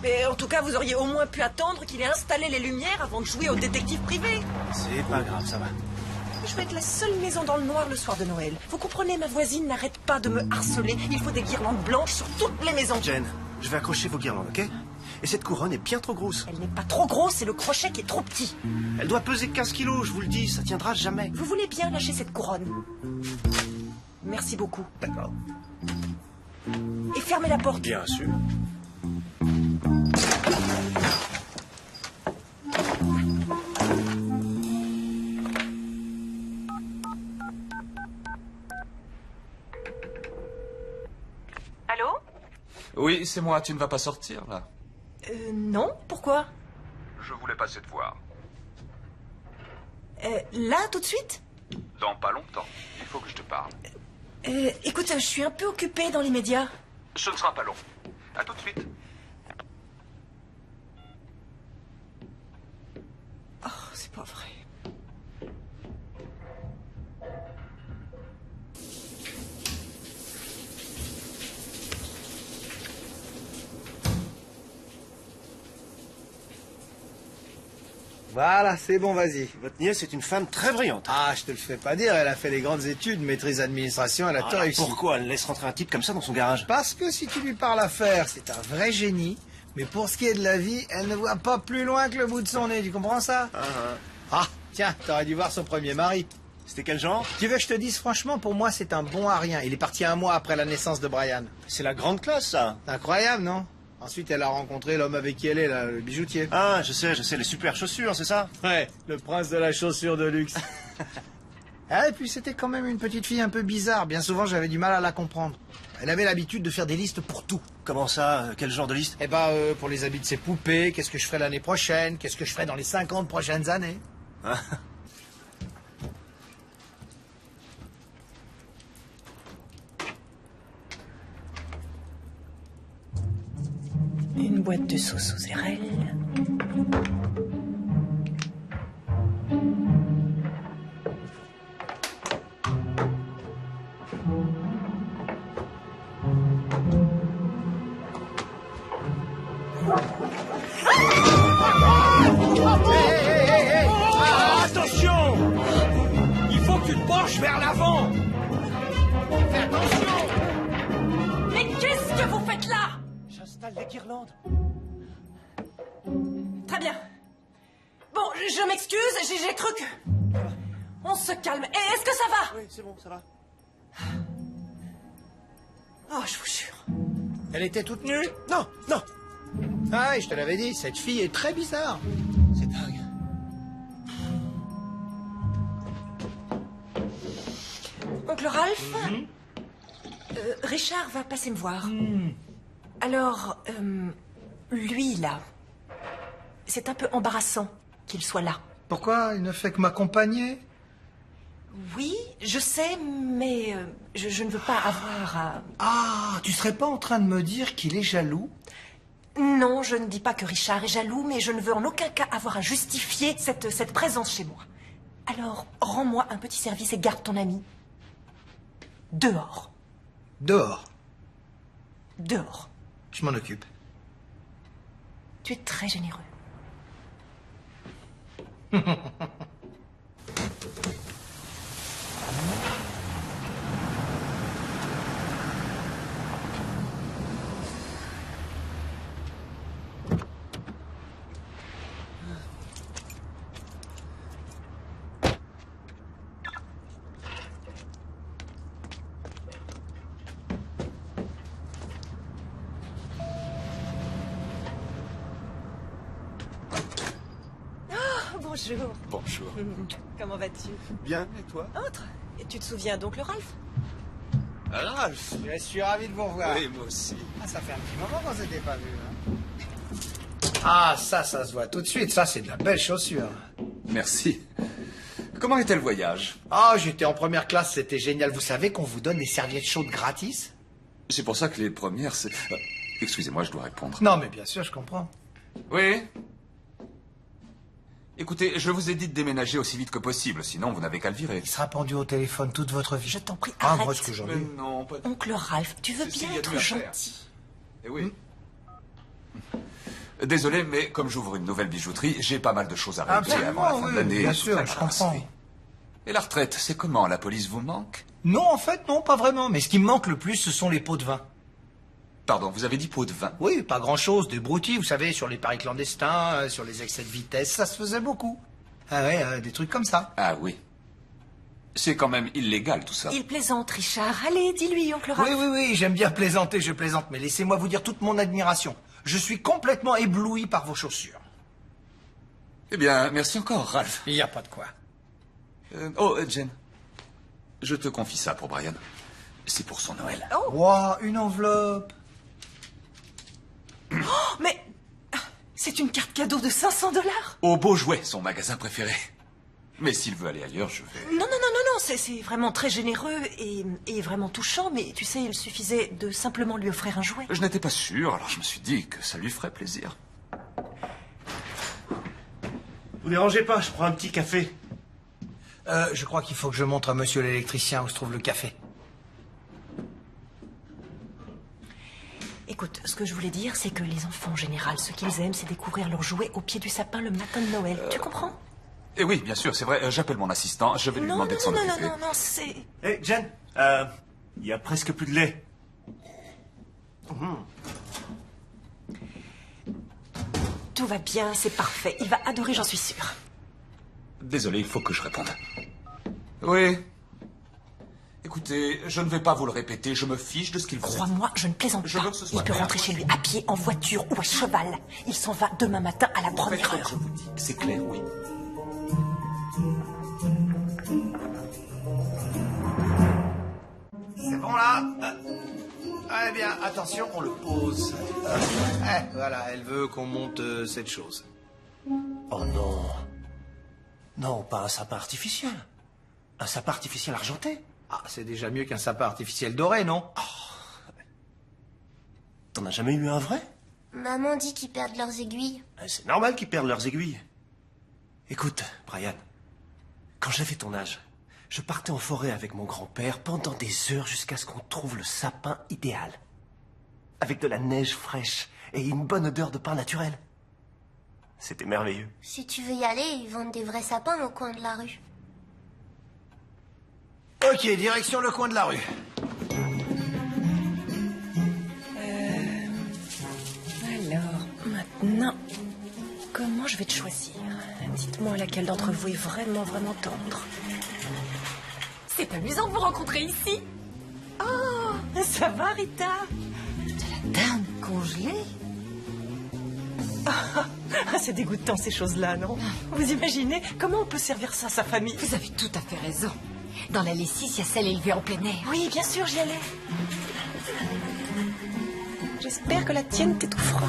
[SPEAKER 2] Mais en tout cas, vous auriez au moins pu attendre qu'il ait installé les lumières avant de jouer au détective privé.
[SPEAKER 11] C'est pas grave, ça va.
[SPEAKER 2] Je vais être la seule maison dans le noir le soir de Noël. Vous comprenez, ma voisine n'arrête pas de me harceler. Il faut des guirlandes blanches sur toutes les maisons.
[SPEAKER 11] Jen, je vais accrocher vos guirlandes, ok? Et cette couronne est bien trop grosse.
[SPEAKER 2] Elle n'est pas trop grosse, c'est le crochet qui est trop petit.
[SPEAKER 11] Elle doit peser 15 kilos, je vous le dis, ça tiendra jamais.
[SPEAKER 2] Vous voulez bien lâcher cette couronne? Merci beaucoup.
[SPEAKER 11] D'accord.
[SPEAKER 2] Et fermez la porte.
[SPEAKER 11] Bien sûr.
[SPEAKER 2] Allô?
[SPEAKER 4] Oui, c'est moi, tu ne vas pas sortir, là?
[SPEAKER 2] Non, pourquoi?
[SPEAKER 4] Je voulais passer te voir.
[SPEAKER 2] Là, tout de suite?
[SPEAKER 4] Dans pas longtemps. Il faut que je te parle.
[SPEAKER 2] Écoute, je suis un peu occupée dans l'immédiat.
[SPEAKER 4] Ce ne sera pas long. À tout de suite.
[SPEAKER 2] Oh, c'est pas vrai.
[SPEAKER 5] Voilà, c'est bon, vas-y.
[SPEAKER 11] Votre nièce est une femme très brillante.
[SPEAKER 5] Ah, je te le fais pas dire, elle a fait les grandes études, maîtrise d'administration, elle a tout réussi.
[SPEAKER 11] Pourquoi elle laisse rentrer un type comme ça dans son garage?
[SPEAKER 5] Parce que si tu lui parles à faire, c'est un vrai génie. Mais pour ce qui est de la vie, elle ne voit pas plus loin que le bout de son nez, tu comprends ça? Ah, tiens, t'aurais dû voir son premier mari.
[SPEAKER 11] C'était quel genre?
[SPEAKER 5] Tu veux que je te dise franchement, pour moi, c'est un bon à rien. Il est parti 1 mois après la naissance de Brian.
[SPEAKER 11] C'est la grande classe, ça.
[SPEAKER 5] Incroyable, non? Ensuite, elle a rencontré l'homme avec qui elle est, là, le bijoutier.
[SPEAKER 11] Ah, je sais, les super chaussures, c'est ça?
[SPEAKER 5] Ouais, le prince de la chaussure de luxe. Ah, et puis c'était quand même une petite fille un peu bizarre. Bien souvent, j'avais du mal à la comprendre. Elle avait l'habitude de faire des listes pour tout.
[SPEAKER 11] Comment ça? Quel genre de liste?
[SPEAKER 5] Eh ben, pour les habits de ses poupées, qu'est-ce que je ferai l'année prochaine, qu'est-ce que je ferai dans les 50 prochaines années.
[SPEAKER 11] Hein?
[SPEAKER 2] Une boîte de sauce aux érelles.
[SPEAKER 6] Attention! Il faut que tu te penches vers l'avant!
[SPEAKER 5] Fais attention!
[SPEAKER 2] Mais qu'est-ce que vous faites là?
[SPEAKER 11] J'installe les guirlandes.
[SPEAKER 2] Très bien. Bon, je m'excuse, j'ai cru que... On se calme. Et est-ce que ça va?
[SPEAKER 11] Oui, c'est bon, ça va.
[SPEAKER 2] Oh, je vous jure.
[SPEAKER 5] Elle était toute nue?
[SPEAKER 11] Non, non.
[SPEAKER 5] Ah oui, je te l'avais dit, cette fille est très bizarre. C'est dingue.
[SPEAKER 2] Oncle Ralph, Richard va passer me voir. Alors, lui, là, c'est un peu embarrassant qu'il soit là.
[SPEAKER 5] Pourquoi il ne fait que m'accompagner?
[SPEAKER 2] Oui, je sais, mais je ne veux pas avoir à...
[SPEAKER 5] Ah, tu serais pas en train de me dire qu'il est jaloux?
[SPEAKER 2] Non, je ne dis pas que Richard est jaloux, mais je ne veux en aucun cas avoir à justifier cette présence chez moi. Alors, rends-moi un petit service et garde ton ami. Dehors.
[SPEAKER 5] Dehors?
[SPEAKER 2] Dehors.
[SPEAKER 5] Je m'en occupe.
[SPEAKER 2] Tu es très généreux. Bonjour.
[SPEAKER 11] Bonjour.
[SPEAKER 2] Comment vas-tu?
[SPEAKER 11] Bien, et toi?
[SPEAKER 2] Entre. Et tu te souviens donc le Ralph?
[SPEAKER 11] Ralph.
[SPEAKER 5] Je suis ravi de vous revoir.
[SPEAKER 11] Oui, moi aussi.
[SPEAKER 5] Ah, ça fait un petit moment qu'on s'était pas vu. Ah, ça se voit tout de suite. Ça, c'est de la belle chaussure.
[SPEAKER 4] Merci. Comment était le voyage?
[SPEAKER 5] Ah, j'étais en première classe, c'était génial. Vous savez qu'on vous donne des serviettes chaudes gratis?
[SPEAKER 4] C'est pour ça que les premières, c'est... Excusez-moi, je dois répondre.
[SPEAKER 5] Non, mais bien sûr, je comprends.
[SPEAKER 4] Oui? Écoutez, je vous ai dit de déménager aussi vite que possible, sinon vous n'avez qu'à le virer.
[SPEAKER 5] Il sera pendu au téléphone toute votre vie.
[SPEAKER 2] Je t'en prie,
[SPEAKER 5] Ah,
[SPEAKER 2] arrête.
[SPEAKER 5] moi, ce que j'en ai.
[SPEAKER 4] Non, pas...
[SPEAKER 2] Oncle Ralph, tu veux bien être gentil?
[SPEAKER 4] Eh oui. Désolé, mais comme j'ouvre une nouvelle bijouterie, j'ai pas mal de choses à régler avant la fin de l'année.
[SPEAKER 5] Bien
[SPEAKER 4] et toute
[SPEAKER 5] sûr,
[SPEAKER 4] la
[SPEAKER 5] je
[SPEAKER 4] paperasse.
[SPEAKER 5] comprends.
[SPEAKER 4] Et la retraite, c'est comment? La police vous manque?
[SPEAKER 5] Non, en fait, non, pas vraiment. Mais ce qui me manque le plus, ce sont les pots de vin.
[SPEAKER 4] Pardon, vous avez dit pot de vin?
[SPEAKER 5] Oui, pas grand-chose. Des broutilles, vous savez, sur les paris clandestins, sur les excès de vitesse, ça se faisait beaucoup. Ah ouais, des trucs comme ça.
[SPEAKER 4] Ah oui. C'est quand même illégal, tout ça.
[SPEAKER 2] Il plaisante, Richard. Allez, dis-lui, oncle Ralph.
[SPEAKER 5] Oui, j'aime bien plaisanter, je plaisante. Mais laissez-moi vous dire toute mon admiration. Je suis complètement ébloui par vos chaussures.
[SPEAKER 4] Eh bien, merci encore, Ralph.
[SPEAKER 5] Il n'y a pas de quoi.
[SPEAKER 4] Jen. Je te confie ça pour Brian. C'est pour son Noël.
[SPEAKER 2] Oh,
[SPEAKER 5] Wow, une enveloppe.
[SPEAKER 2] oh mais... C'est une carte cadeau de 500 $.
[SPEAKER 4] Au Beau Jouet, son magasin préféré. Mais s'il veut aller ailleurs, je vais...
[SPEAKER 2] Non, c'est vraiment très généreux et vraiment touchant, mais tu sais, il suffisait de simplement lui offrir un jouet.
[SPEAKER 4] Je n'étais pas sûr, alors je me suis dit que ça lui ferait plaisir.
[SPEAKER 11] Vous dérangez pas, je prends un petit café.
[SPEAKER 5] Je crois qu'il faut que je montre à monsieur l'électricien où se trouve le café.
[SPEAKER 2] Écoute, ce que je voulais dire, c'est que les enfants, en général, ce qu'ils aiment, c'est découvrir leurs jouets au pied du sapin le matin de Noël. Tu comprends?
[SPEAKER 4] Eh oui, bien sûr, c'est vrai. J'appelle mon assistant, je vais lui demander de s'en occuper.
[SPEAKER 2] Non, c'est...
[SPEAKER 11] Hé, Jen, il y a presque plus de lait.
[SPEAKER 2] Tout va bien, c'est parfait. Il va adorer, j'en suis sûre.
[SPEAKER 4] Désolé, il faut que je réponde. Oui. Écoutez, je ne vais pas vous le répéter, je me fiche de ce qu'il vous dit.
[SPEAKER 2] Crois-moi, je ne plaisante
[SPEAKER 4] Je
[SPEAKER 2] pas.
[SPEAKER 4] veux que ce soit
[SPEAKER 2] Il peut
[SPEAKER 4] clair.
[SPEAKER 2] rentrer chez lui à pied, en voiture ou à cheval. Il s'en va demain matin à la première heure.
[SPEAKER 4] Je vous dis, c'est clair, oui.
[SPEAKER 5] C'est bon là? Eh bien, attention, on le pose. Voilà, elle veut qu'on monte cette chose.
[SPEAKER 11] Oh non. Non, pas un sapin artificiel. Un sapin artificiel argenté.
[SPEAKER 5] Ah, c'est déjà mieux qu'un sapin artificiel doré, non?
[SPEAKER 11] T'en as jamais eu un vrai?
[SPEAKER 3] Maman dit qu'ils perdent leurs aiguilles.
[SPEAKER 11] C'est normal qu'ils perdent leurs aiguilles. Écoute, Brian, quand j'avais ton âge, je partais en forêt avec mon grand-père pendant des heures jusqu'à ce qu'on trouve le sapin idéal. Avec de la neige fraîche et une bonne odeur de pain naturel. C'était merveilleux.
[SPEAKER 3] Si tu veux y aller, ils vendent des vrais sapins au coin de la rue.
[SPEAKER 5] Ok, direction le coin de la rue.
[SPEAKER 2] Alors, maintenant, comment je vais te choisir? Dites-moi laquelle d'entre vous est vraiment tendre.
[SPEAKER 8] C'est amusant de vous rencontrer ici.
[SPEAKER 2] Oh, ça va, Rita? De la
[SPEAKER 7] dinde congelée.
[SPEAKER 2] Ah, c'est dégoûtant ces choses-là, non? Vous imaginez comment on peut servir ça à sa famille?
[SPEAKER 8] Vous avez tout à fait raison. Dans la lessive, il y a celle élevée en plein air.
[SPEAKER 2] Oui, bien sûr, j'y allais. J'espère que la tienne t'étouffera.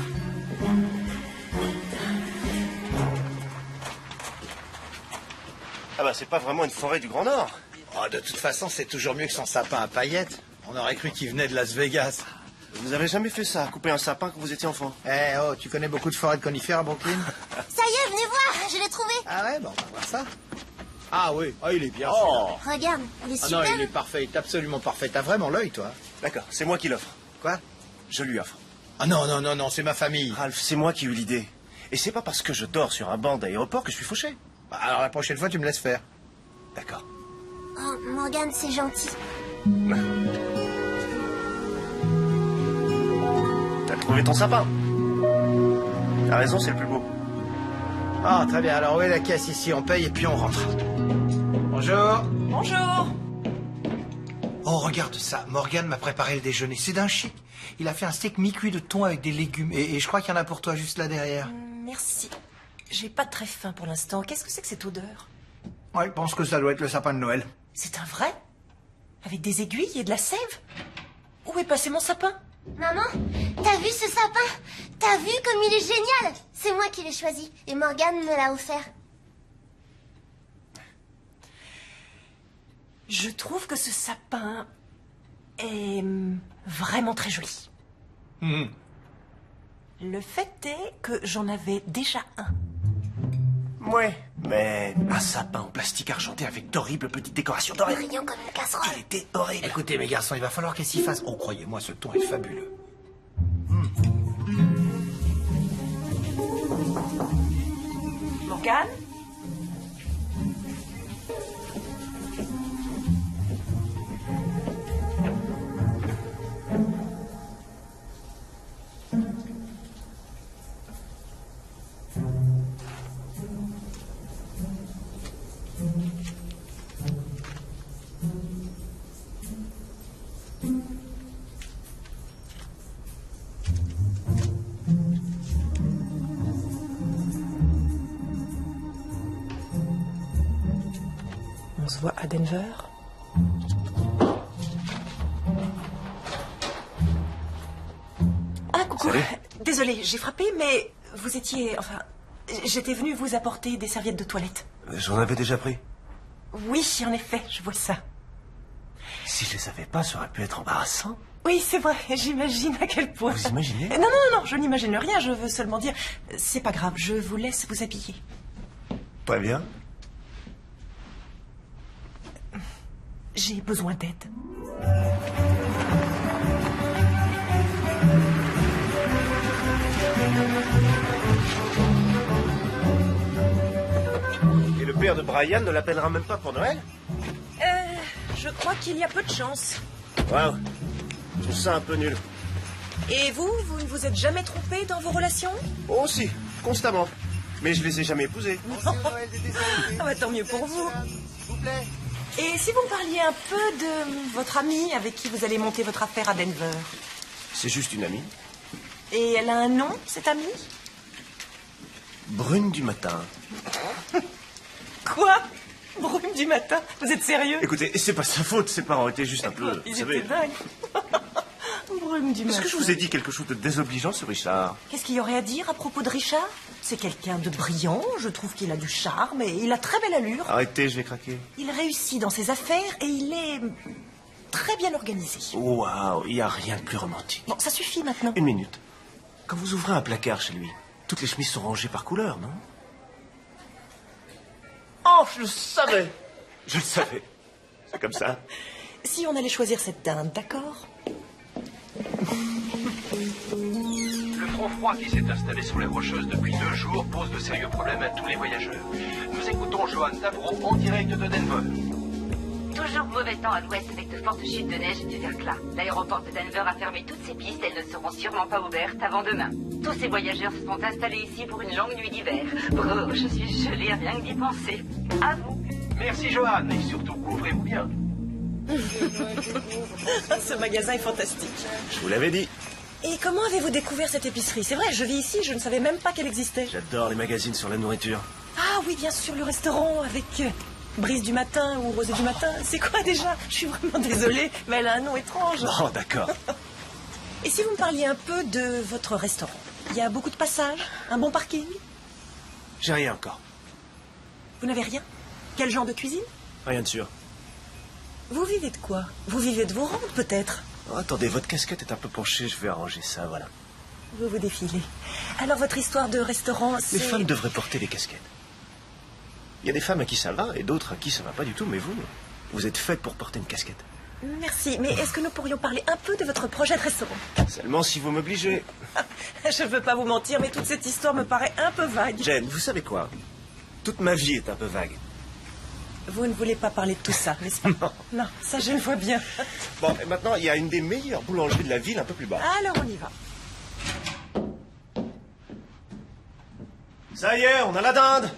[SPEAKER 11] Ah bah c'est pas vraiment une forêt du Grand Nord.
[SPEAKER 5] Oh, de toute façon, c'est toujours mieux que son sapin à paillettes. On aurait cru qu'il venait de Las Vegas.
[SPEAKER 11] Vous avez jamais fait ça, couper un sapin quand vous étiez enfant?
[SPEAKER 5] Eh oh, tu connais beaucoup de forêts de conifères à Brooklyn?
[SPEAKER 3] Ça y est, venez voir, je l'ai trouvé.
[SPEAKER 5] Ah ouais, bon, on va voir ça. Ah oui, oh, il est bien.
[SPEAKER 11] Oh.
[SPEAKER 3] Regarde, il est
[SPEAKER 5] Ah
[SPEAKER 3] super.
[SPEAKER 5] non, il est parfait, il est absolument parfait. T'as vraiment l'œil, toi.
[SPEAKER 11] D'accord, c'est moi qui l'offre.
[SPEAKER 5] Quoi?
[SPEAKER 11] Je lui offre.
[SPEAKER 5] Ah non, non, non, non, c'est ma famille.
[SPEAKER 11] Ralph, c'est moi qui ai eu l'idée. Et c'est pas parce que je dors sur un banc d'aéroport que je suis fauché.
[SPEAKER 5] Bah, alors la prochaine fois, tu me laisses faire.
[SPEAKER 11] D'accord.
[SPEAKER 3] Oh, Morgane, c'est gentil.
[SPEAKER 11] T'as trouvé ton sapin. T'as raison, c'est le plus beau.
[SPEAKER 5] Ah, très bien. Alors, où est la caisse ici? On paye et puis on rentre. Bonjour.
[SPEAKER 2] Bonjour.
[SPEAKER 5] Oh, regarde ça. Morgane m'a préparé le déjeuner. C'est d'un chic. Il a fait un steak mi-cuit de thon avec des légumes. Et je crois qu'il y en a pour toi juste là derrière.
[SPEAKER 2] Merci. J'ai pas très faim pour l'instant. Qu'est-ce que c'est que cette odeur?
[SPEAKER 5] Ouais, je pense que ça doit être le sapin de Noël.
[SPEAKER 2] C'est un vrai? Avec des aiguilles et de la sève? Où est passé mon sapin?
[SPEAKER 3] Maman, t'as vu ce sapin? T'as vu comme il est génial? C'est moi qui l'ai choisi et Morgane me l'a offert.
[SPEAKER 2] Je trouve que ce sapin est vraiment très joli. Le fait est que j'en avais déjà un.
[SPEAKER 11] Ouais, mais un sapin en plastique argenté avec d'horribles petites décorations dorées.
[SPEAKER 3] Brillant comme une casserole.
[SPEAKER 11] Il était horrible.
[SPEAKER 5] Écoutez, mes garçons, il va falloir qu'elle s'y fasse. Oh, croyez-moi, ce thon est fabuleux.
[SPEAKER 2] Morgane? On se voit à Denver. Ah, coucou.
[SPEAKER 11] Salut.
[SPEAKER 2] Désolée, j'ai frappé, mais vous étiez... Enfin, j'étais venue vous apporter des serviettes de toilette.
[SPEAKER 11] J'en avais déjà pris.
[SPEAKER 2] Oui, en effet, je vois ça.
[SPEAKER 11] Si je les avais pas, ça aurait pu être embarrassant.
[SPEAKER 2] Oui, c'est vrai, j'imagine à quel point.
[SPEAKER 11] Vous imaginez?
[SPEAKER 2] Non, non, non, non, je n'imagine rien, je veux seulement dire... C'est pas grave, je vous laisse vous habiller.
[SPEAKER 11] Très bien.
[SPEAKER 2] J'ai besoin d'aide.
[SPEAKER 11] Et le père de Brian ne l'appellera même pas pour Noël?
[SPEAKER 2] Je crois qu'il y a peu de chance.
[SPEAKER 11] Waouh. Je trouve ça un peu nul.
[SPEAKER 2] Et vous, vous ne vous êtes jamais trompé dans vos relations?
[SPEAKER 11] Oh si, constamment. Mais je les ai jamais épousés.
[SPEAKER 2] Ah bah, tant mieux pour vous. Et si vous me parliez un peu de votre amie avec qui vous allez monter votre affaire à Denver?
[SPEAKER 11] C'est juste une amie.
[SPEAKER 2] Et elle a un nom, cette amie?
[SPEAKER 11] Brune du matin.
[SPEAKER 2] Quoi? Brune du matin? Vous êtes sérieux?
[SPEAKER 11] Écoutez, c'est pas sa faute, ses parents étaient juste un peu...
[SPEAKER 2] Ils
[SPEAKER 11] vous savez...
[SPEAKER 2] étaient dingues. Brune du matin.
[SPEAKER 11] Est-ce que je vous ai dit quelque chose de désobligeant sur Richard?
[SPEAKER 2] Qu'est-ce qu'il y aurait à dire à propos de Richard? C'est quelqu'un de brillant, je trouve qu'il a du charme et il a très belle allure.
[SPEAKER 11] Arrêtez, je vais craquer.
[SPEAKER 2] Il réussit dans ses affaires et il est très bien organisé.
[SPEAKER 11] Waouh, il n'y a rien de plus romantique.
[SPEAKER 2] Bon, ça suffit maintenant.
[SPEAKER 11] Une minute. Quand vous ouvrez un placard chez lui, toutes les chemises sont rangées par couleur, non? Oh, je le savais. Je le savais. C'est comme ça.
[SPEAKER 2] Si on allait choisir cette dinde, d'accord?
[SPEAKER 14] Le front froid qui s'est installé sur les Rocheuses depuis 2 jours pose de sérieux problèmes à tous les voyageurs. Nous écoutons Johan Davro en direct de Denver.
[SPEAKER 12] Toujours mauvais temps à l'ouest avec de fortes chutes de neige et du verglas. L'aéroport de Denver a fermé toutes ses pistes. Elles ne seront sûrement pas ouvertes avant demain. Tous ces voyageurs se sont installés ici pour une longue nuit d'hiver. Brrr, je suis gelée rien que d'y penser. À vous.
[SPEAKER 14] Merci Johan, et surtout couvrez-vous bien.
[SPEAKER 2] Ce magasin est fantastique.
[SPEAKER 11] Je vous l'avais dit.
[SPEAKER 2] Et comment avez-vous découvert cette épicerie? C'est vrai, je vis ici, je ne savais même pas qu'elle existait.
[SPEAKER 11] J'adore les magazines sur la nourriture.
[SPEAKER 2] Ah oui, bien sûr, le restaurant avec Brise du matin ou Rosée du matin. C'est quoi déjà? Je suis vraiment désolée, mais elle a un nom étrange.
[SPEAKER 11] Oh, d'accord.
[SPEAKER 2] Et si vous me parliez un peu de votre restaurant? Il y a beaucoup de passages? Un bon parking?
[SPEAKER 11] J'ai rien encore.
[SPEAKER 2] Vous n'avez rien? Quel genre de cuisine?
[SPEAKER 11] Rien de sûr.
[SPEAKER 2] Vous vivez de quoi? Vous vivez de vos rentes, peut-être?
[SPEAKER 11] Oh, attendez, votre casquette est un peu penchée, je vais arranger ça, voilà.
[SPEAKER 2] Vous vous défilez. Alors, votre histoire de restaurant, c'est...
[SPEAKER 11] Les femmes devraient porter des casquettes. Il y a des femmes à qui ça va et d'autres à qui ça va pas du tout, mais vous êtes faite pour porter une casquette.
[SPEAKER 2] Merci, mais est-ce que nous pourrions parler un peu de votre projet de restaurant?
[SPEAKER 11] Seulement si vous m'obligez.
[SPEAKER 2] Je ne veux pas vous mentir, mais toute cette histoire me paraît un peu vague.
[SPEAKER 11] Jane, vous savez quoi? Toute ma vie est un peu vague.
[SPEAKER 2] Vous ne voulez pas parler de tout ça, n'est-ce pas?
[SPEAKER 11] Non.
[SPEAKER 2] Non, ça je le vois bien.
[SPEAKER 11] Bon, et maintenant, il y a une des meilleures boulangeries de la ville un peu plus bas.
[SPEAKER 2] Alors on y va.
[SPEAKER 11] Ça y est, on a la dinde.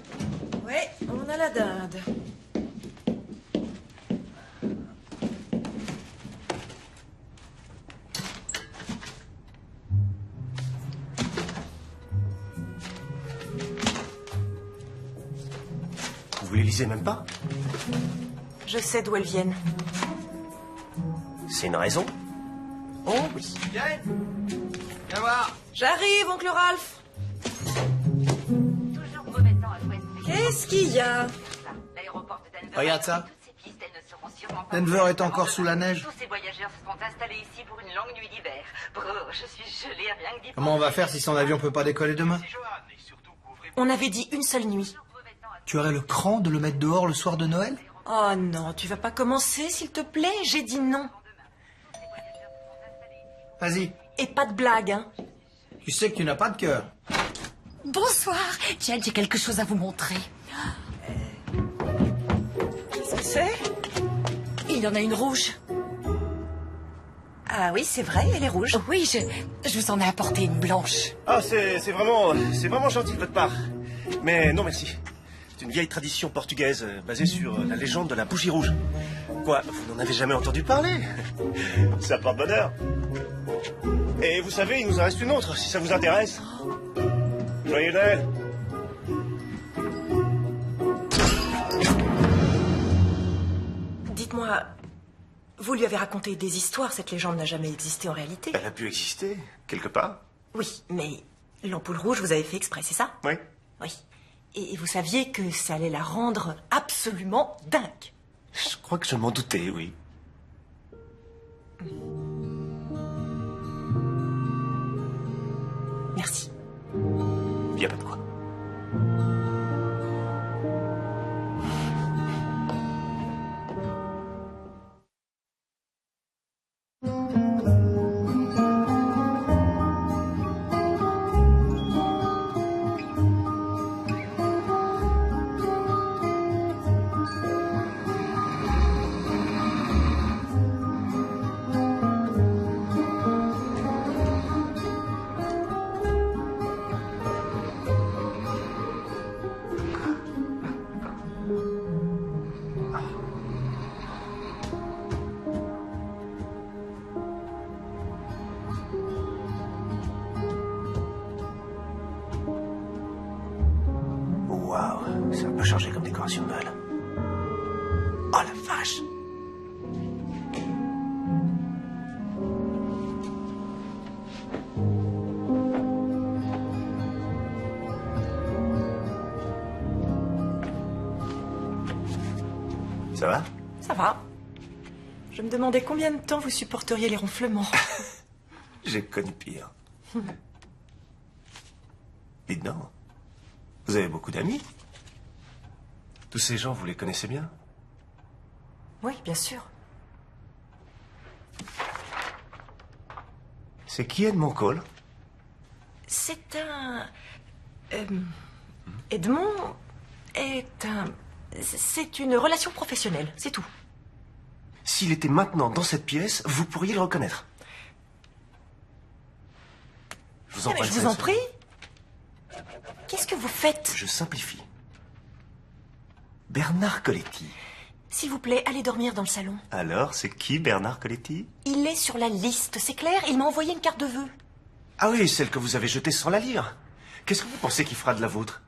[SPEAKER 2] Oui, on a la dinde.
[SPEAKER 11] Vous les lisez même pas?
[SPEAKER 2] Je sais d'où elles viennent.
[SPEAKER 11] C'est une raison?
[SPEAKER 2] Oh oui.
[SPEAKER 5] Viens voir.
[SPEAKER 2] J'arrive, oncle Ralph.
[SPEAKER 12] Toujours mauvais temps à l'ouest.
[SPEAKER 2] Qu'est-ce qu'il y a?
[SPEAKER 12] L'aéroport de Denver.
[SPEAKER 5] Regarde ça.
[SPEAKER 12] Toutes ces pistes, elles ne seront sûrement pas
[SPEAKER 5] Denver
[SPEAKER 12] ouvertes
[SPEAKER 5] est
[SPEAKER 12] avant
[SPEAKER 5] encore sous la
[SPEAKER 12] demain.
[SPEAKER 5] neige.
[SPEAKER 12] Tous ces voyageurs se sont installés ici pour une longue nuit d'hiver. Brrr, je suis gelée rien que d'y
[SPEAKER 5] Comment on va faire si son avion peut pas décoller demain?
[SPEAKER 2] On avait dit une seule nuit.
[SPEAKER 5] Tu aurais le cran de le mettre dehors le soir de Noël?
[SPEAKER 2] Oh non, tu vas pas commencer, s'il te plaît? J'ai dit non.
[SPEAKER 5] Vas-y.
[SPEAKER 2] Et pas de blague, hein?
[SPEAKER 5] Tu sais que tu n'as pas de cœur.
[SPEAKER 8] Bonsoir. Tiens, j'ai quelque chose à vous montrer.
[SPEAKER 2] Qu'est-ce que c'est?
[SPEAKER 8] Il y en a une rouge.
[SPEAKER 2] Ah oui, c'est vrai, elle est rouge.
[SPEAKER 8] Oui, je vous en ai apporté une blanche.
[SPEAKER 11] Ah, c'est vraiment gentil de votre part. Mais non, merci. C'est une vieille tradition portugaise basée sur la légende de la bougie rouge. Quoi, vous n'en avez jamais entendu parler? Ça porte bonheur. Et vous savez, il nous en reste une autre, si ça vous intéresse. Joyeux Noël.
[SPEAKER 2] Dites-moi, vous lui avez raconté des histoires, cette légende n'a jamais existé en réalité?
[SPEAKER 11] Elle a pu exister, quelque part.
[SPEAKER 2] Oui, mais l'ampoule rouge, vous avez fait exprès, c'est ça?
[SPEAKER 11] Oui.
[SPEAKER 2] Oui. Et vous saviez que ça allait la rendre absolument dingue.
[SPEAKER 11] Je crois que je m'en doutais, oui.
[SPEAKER 2] Merci.
[SPEAKER 11] Il n'y a pas de quoi. Waouh, ça a pas changé comme décoration de Noël. Oh la vache! Ça va?
[SPEAKER 2] Ça va. Je me demandais combien de temps vous supporteriez les ronflements.
[SPEAKER 11] J'ai connu pire. Dites donc, vous avez beaucoup d'amis? Tous ces gens, vous les connaissez bien?
[SPEAKER 2] Oui, bien sûr.
[SPEAKER 11] C'est qui Edmond Cole?
[SPEAKER 2] C'est un... Edmond est un... C'est une relation professionnelle, c'est tout.
[SPEAKER 11] S'il était maintenant dans cette pièce, vous pourriez le reconnaître. Je vous en
[SPEAKER 2] Ah, mais
[SPEAKER 11] prie.
[SPEAKER 2] je vous en prie. Qu'est-ce que vous faites?
[SPEAKER 11] Je simplifie. Bernard Coletti.
[SPEAKER 2] S'il vous plaît, allez dormir dans le salon.
[SPEAKER 11] Alors, c'est qui Bernard Coletti?
[SPEAKER 2] Il est sur la liste, c'est clair? Il m'a envoyé une carte de vœux.
[SPEAKER 11] Ah oui, celle que vous avez jetée sans la lire. Qu'est-ce que vous pensez qu'il fera de la vôtre?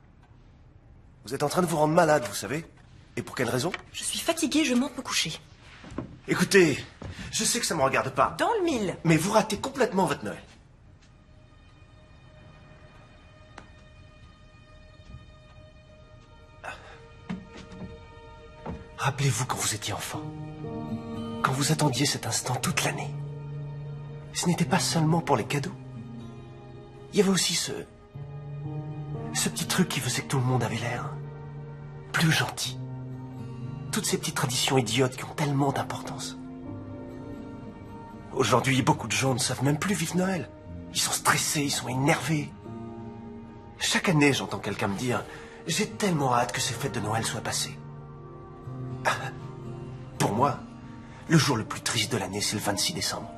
[SPEAKER 11] Vous êtes en train de vous rendre malade, vous savez. Et pour quelle raison?
[SPEAKER 2] Je suis fatiguée, je monte me coucher.
[SPEAKER 11] Écoutez, je sais que ça ne me regarde pas.
[SPEAKER 2] Dans le mille.
[SPEAKER 11] Mais vous ratez complètement votre Noël. Rappelez-vous quand vous étiez enfant. Quand vous attendiez cet instant toute l'année. Ce n'était pas seulement pour les cadeaux. Il y avait aussi ce petit truc qui faisait que tout le monde avait l'air plus gentil. Toutes ces petites traditions idiotes qui ont tellement d'importance. Aujourd'hui, beaucoup de gens ne savent même plus vivre Noël. Ils sont stressés, ils sont énervés. Chaque année, j'entends quelqu'un me dire « J'ai tellement hâte que ces fêtes de Noël soient passées. » Pour moi, le jour le plus triste de l'année, c'est le 26 décembre.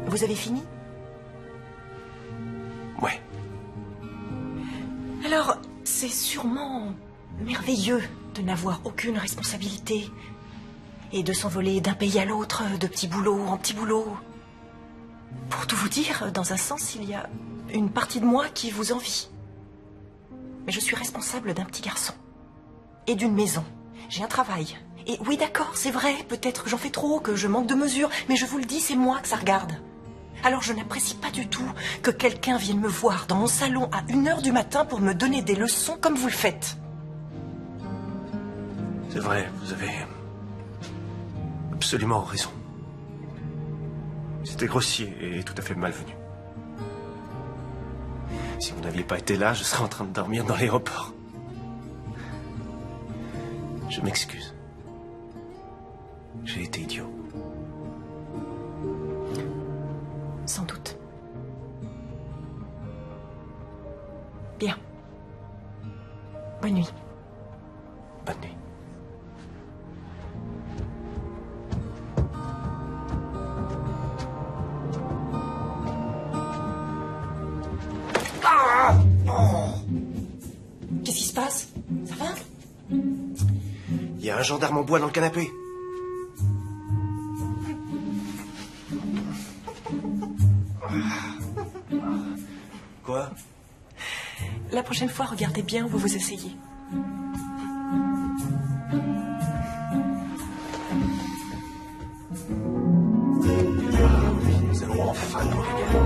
[SPEAKER 2] Vous avez fini?
[SPEAKER 11] Ouais.
[SPEAKER 2] Alors, c'est sûrement merveilleux de n'avoir aucune responsabilité et de s'envoler d'un pays à l'autre, de petit boulot en petit boulot. Pour tout vous dire, dans un sens, il y a une partie de moi qui vous envie. Mais je suis responsable d'un petit garçon et d'une maison. J'ai un travail. Et oui, d'accord, c'est vrai, peut-être que j'en fais trop, que je manque de mesure, mais je vous le dis, c'est moi que ça regarde. Alors je n'apprécie pas du tout que quelqu'un vienne me voir dans mon salon à 1h du matin pour me donner des leçons comme vous le faites.
[SPEAKER 11] C'est vrai, vous avez absolument raison. C'était grossier et tout à fait malvenu. Si vous n'aviez pas été là, je serais en train de dormir dans l'aéroport. Je m'excuse. J'ai été idiot.
[SPEAKER 2] Sans doute. Bien. Bonne nuit.
[SPEAKER 11] Bonne nuit.
[SPEAKER 2] Qu'est-ce qui se passe? Ça va?
[SPEAKER 11] Il y a un gendarme en bois dans le canapé. Quoi?
[SPEAKER 2] La prochaine fois, regardez bien où vous vous asseyez.
[SPEAKER 11] Nous allons enfin nous régaler.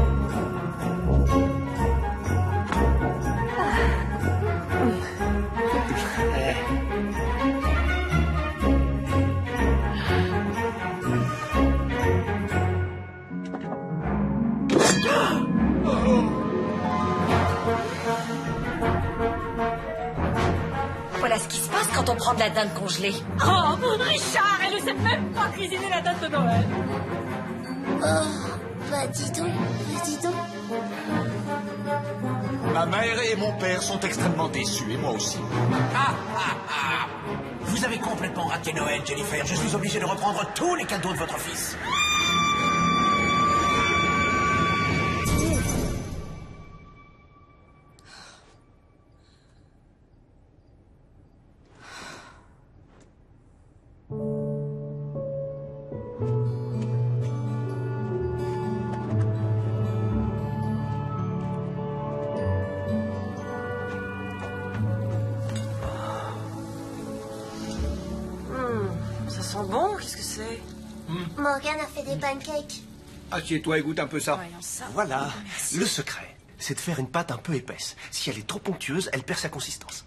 [SPEAKER 8] Voilà ce qui se passe quand on prend de la dinde congelée.
[SPEAKER 9] Oh, mon Richard, elle ne sait même pas cuisiner la dinde de Noël.
[SPEAKER 3] Oh, bah dis donc, dis donc.
[SPEAKER 6] Ma mère et mon père sont extrêmement déçus, et moi aussi. Vous avez complètement raté Noël, Jennifer. Je suis obligé de reprendre tous les cadeaux de votre fils.
[SPEAKER 2] Ça sent bon, qu'est-ce que c'est?
[SPEAKER 3] Morgane a fait des pancakes.
[SPEAKER 17] Assieds-toi et goûte un peu ça.
[SPEAKER 11] Voilà. Le secret, c'est de faire une pâte un peu épaisse. Si elle est trop onctueuse, elle perd sa consistance.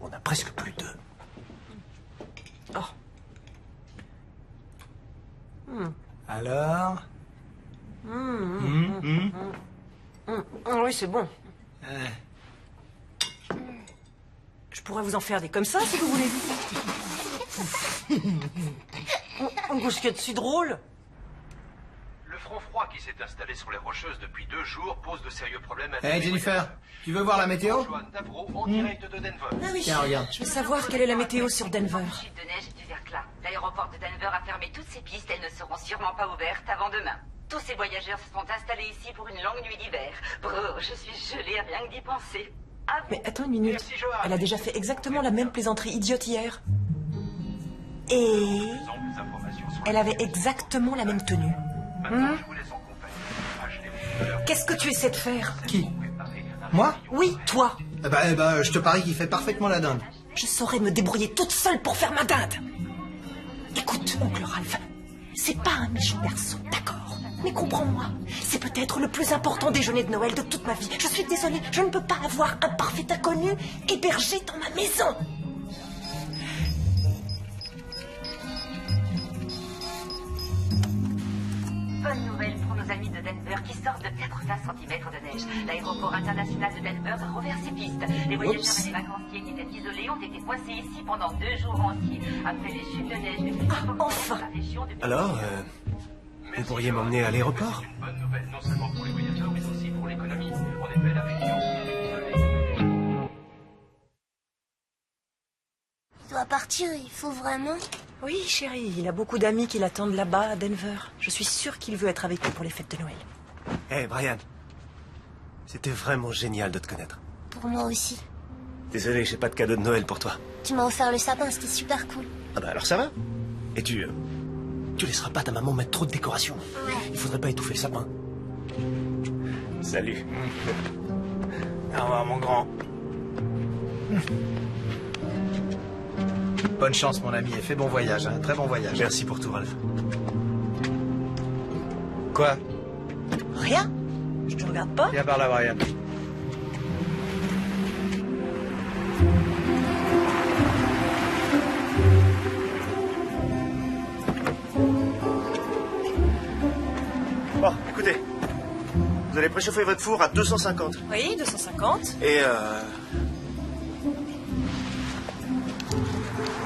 [SPEAKER 11] On a presque plus d'œufs.
[SPEAKER 2] Oh.
[SPEAKER 5] Alors?
[SPEAKER 2] Oui, c'est bon. Je pourrais vous en faire des comme ça, si vous voulez. Qu'est-ce qu'il y a de si drôle?
[SPEAKER 14] Le front froid qui s'est installé sur les Rocheuses depuis 2 jours pose de sérieux problèmes à
[SPEAKER 5] Hey Jennifer, tu veux voir la météo?
[SPEAKER 14] Joanne Davro en direct de Denver.
[SPEAKER 2] Ah oui,
[SPEAKER 5] Tiens, regarde.
[SPEAKER 2] je veux savoir quelle est la météo sur Denver.
[SPEAKER 12] Chute de neige et du verglas. L'aéroport de Denver a fermé toutes ses pistes. Elles ne seront sûrement pas ouvertes avant demain. Tous ces voyageurs se sont installés ici pour une longue nuit d'hiver. Brrr, je suis gelée rien que d'y penser. À vous.
[SPEAKER 2] Mais attends une minute.
[SPEAKER 14] Merci, Joanne.
[SPEAKER 2] Elle a déjà fait exactement la même plaisanterie idiote hier. Et...
[SPEAKER 14] Sans plus d'informations sur
[SPEAKER 2] Elle avait exactement la même tenue. Qu'est-ce que tu essaies de faire?
[SPEAKER 5] Qui? Moi?
[SPEAKER 2] Oui, toi.
[SPEAKER 5] Je te parie qu'il fait parfaitement la dinde.
[SPEAKER 2] Je saurais me débrouiller toute seule pour faire ma dinde. Écoute, oncle Ralph, c'est pas un méchant garçon, d'accord? Mais comprends-moi, c'est peut-être le plus important déjeuner de Noël de toute ma vie. Je suis désolée, je ne peux pas avoir un parfait inconnu hébergé dans ma maison.
[SPEAKER 12] Bonne nouvelle pour nos amis de Denver qui sortent de 80 cm de neige. L'aéroport international de Denver a rouvert ses pistes. Les voyageurs et les vacanciers qui étaient isolés ont été coincés ici pendant 2 jours entiers. Après les chutes de neige du
[SPEAKER 2] enfin.
[SPEAKER 11] Alors, vous pourriez m'emmener à l'aéroport?
[SPEAKER 14] Bonne nouvelle non seulement pour les voyageurs, mais aussi pour l'économie. En effet, la région
[SPEAKER 3] Il doit partir, il faut vraiment...
[SPEAKER 2] Oui, chérie, il a beaucoup d'amis qui l'attendent là-bas à Denver. Je suis sûre qu'il veut être avec nous pour les fêtes de Noël.
[SPEAKER 11] Hé, Brian. C'était vraiment génial de te connaître.
[SPEAKER 3] Pour moi aussi.
[SPEAKER 11] Désolé, j'ai pas de cadeau de Noël pour toi.
[SPEAKER 3] Tu m'as offert le sapin, c'était super cool.
[SPEAKER 11] Ah bah alors ça va. Et tu laisseras pas ta maman mettre trop de décoration.
[SPEAKER 3] Ouais.
[SPEAKER 11] Il faudrait pas étouffer le sapin. Salut.
[SPEAKER 5] Au revoir, mon grand. Bonne chance, mon ami, et fais bon voyage, hein. Très bon voyage.
[SPEAKER 11] Merci pour tout, Ralph.
[SPEAKER 5] Quoi?
[SPEAKER 2] Rien. Je te regarde pas.
[SPEAKER 5] Viens par là, Brian.
[SPEAKER 11] Bon, écoutez. Vous allez préchauffer votre four à 250.
[SPEAKER 2] Oui, 250.
[SPEAKER 11] Et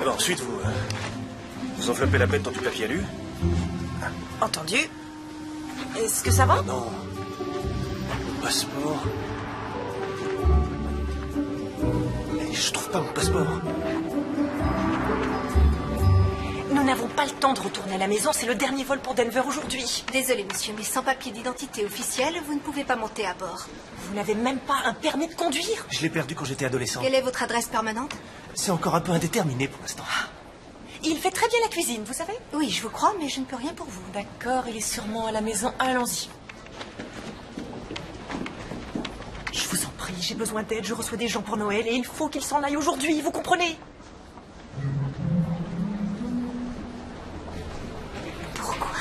[SPEAKER 11] bon, ensuite, vous enveloppez la plaie dans du papier alu.
[SPEAKER 2] Entendu. Est-ce que ça va?
[SPEAKER 11] Non. Mon passeport. Mais je trouve pas mon passeport.
[SPEAKER 2] Nous n'avons pas le temps de retourner à la maison, c'est le dernier vol pour Denver aujourd'hui.
[SPEAKER 7] Désolé, monsieur, mais sans papier d'identité officiel, vous ne pouvez pas monter à bord.
[SPEAKER 2] Vous n'avez même pas un permis de conduire?
[SPEAKER 11] Je l'ai perdu quand j'étais adolescent.
[SPEAKER 7] Quelle est votre adresse permanente?
[SPEAKER 11] C'est encore un peu indéterminé pour l'instant.
[SPEAKER 2] Il fait très bien la cuisine, vous savez?
[SPEAKER 7] Oui, je vous crois, mais je ne peux rien pour vous.
[SPEAKER 2] D'accord, il est sûrement à la maison. Allons-y. Je vous en prie, j'ai besoin d'aide, je reçois des gens pour Noël et il faut qu'ils s'en aillent aujourd'hui, vous comprenez?
[SPEAKER 3] Pourquoi?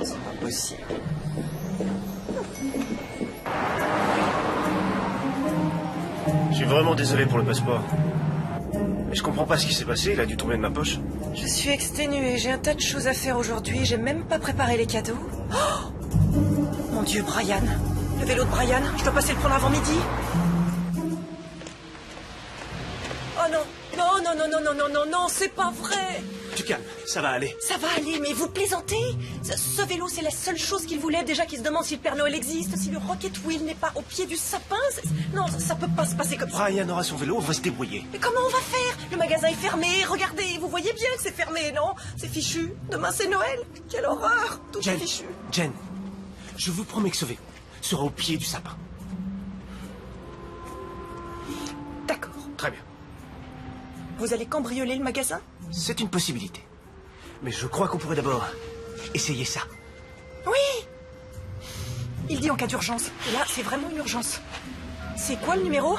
[SPEAKER 2] C'est pas possible.
[SPEAKER 11] Je suis vraiment désolé pour le passeport. Mais je comprends pas ce qui s'est passé, il a dû tomber de ma poche.
[SPEAKER 2] Je suis exténuée, j'ai un tas de choses à faire aujourd'hui, j'ai même pas préparé les cadeaux. Oh mon Dieu, Brian. Le vélo de Brian, je dois passer le prendre avant midi. Oh non, non, non, non, non, non, non, non, non, c'est pas vrai.
[SPEAKER 11] Tu calmes, ça va aller.
[SPEAKER 2] Ça va aller, mais vous plaisantez? Ce vélo, c'est la seule chose qu'il voulait. Déjà qu'il se demande si le Père Noël existe, si le Rocket Wheel n'est pas au pied du sapin. Non, ça peut pas se passer comme ça.
[SPEAKER 11] Brian aura son vélo, on va se débrouiller.
[SPEAKER 2] Mais comment on va faire? Le magasin est fermé, regardez, vous voyez bien que c'est fermé, non? C'est fichu. Demain, c'est Noël. Quelle horreur. Tout est fichu.
[SPEAKER 11] Jen, je vous promets que ce vélo sera au pied du sapin.
[SPEAKER 2] D'accord.
[SPEAKER 11] Très bien.
[SPEAKER 2] Vous allez cambrioler le magasin?
[SPEAKER 11] C'est une possibilité. Mais je crois qu'on pourrait d'abord essayer ça.
[SPEAKER 2] Oui. Il dit en cas d'urgence. Et là, c'est vraiment une urgence. C'est quoi le numéro?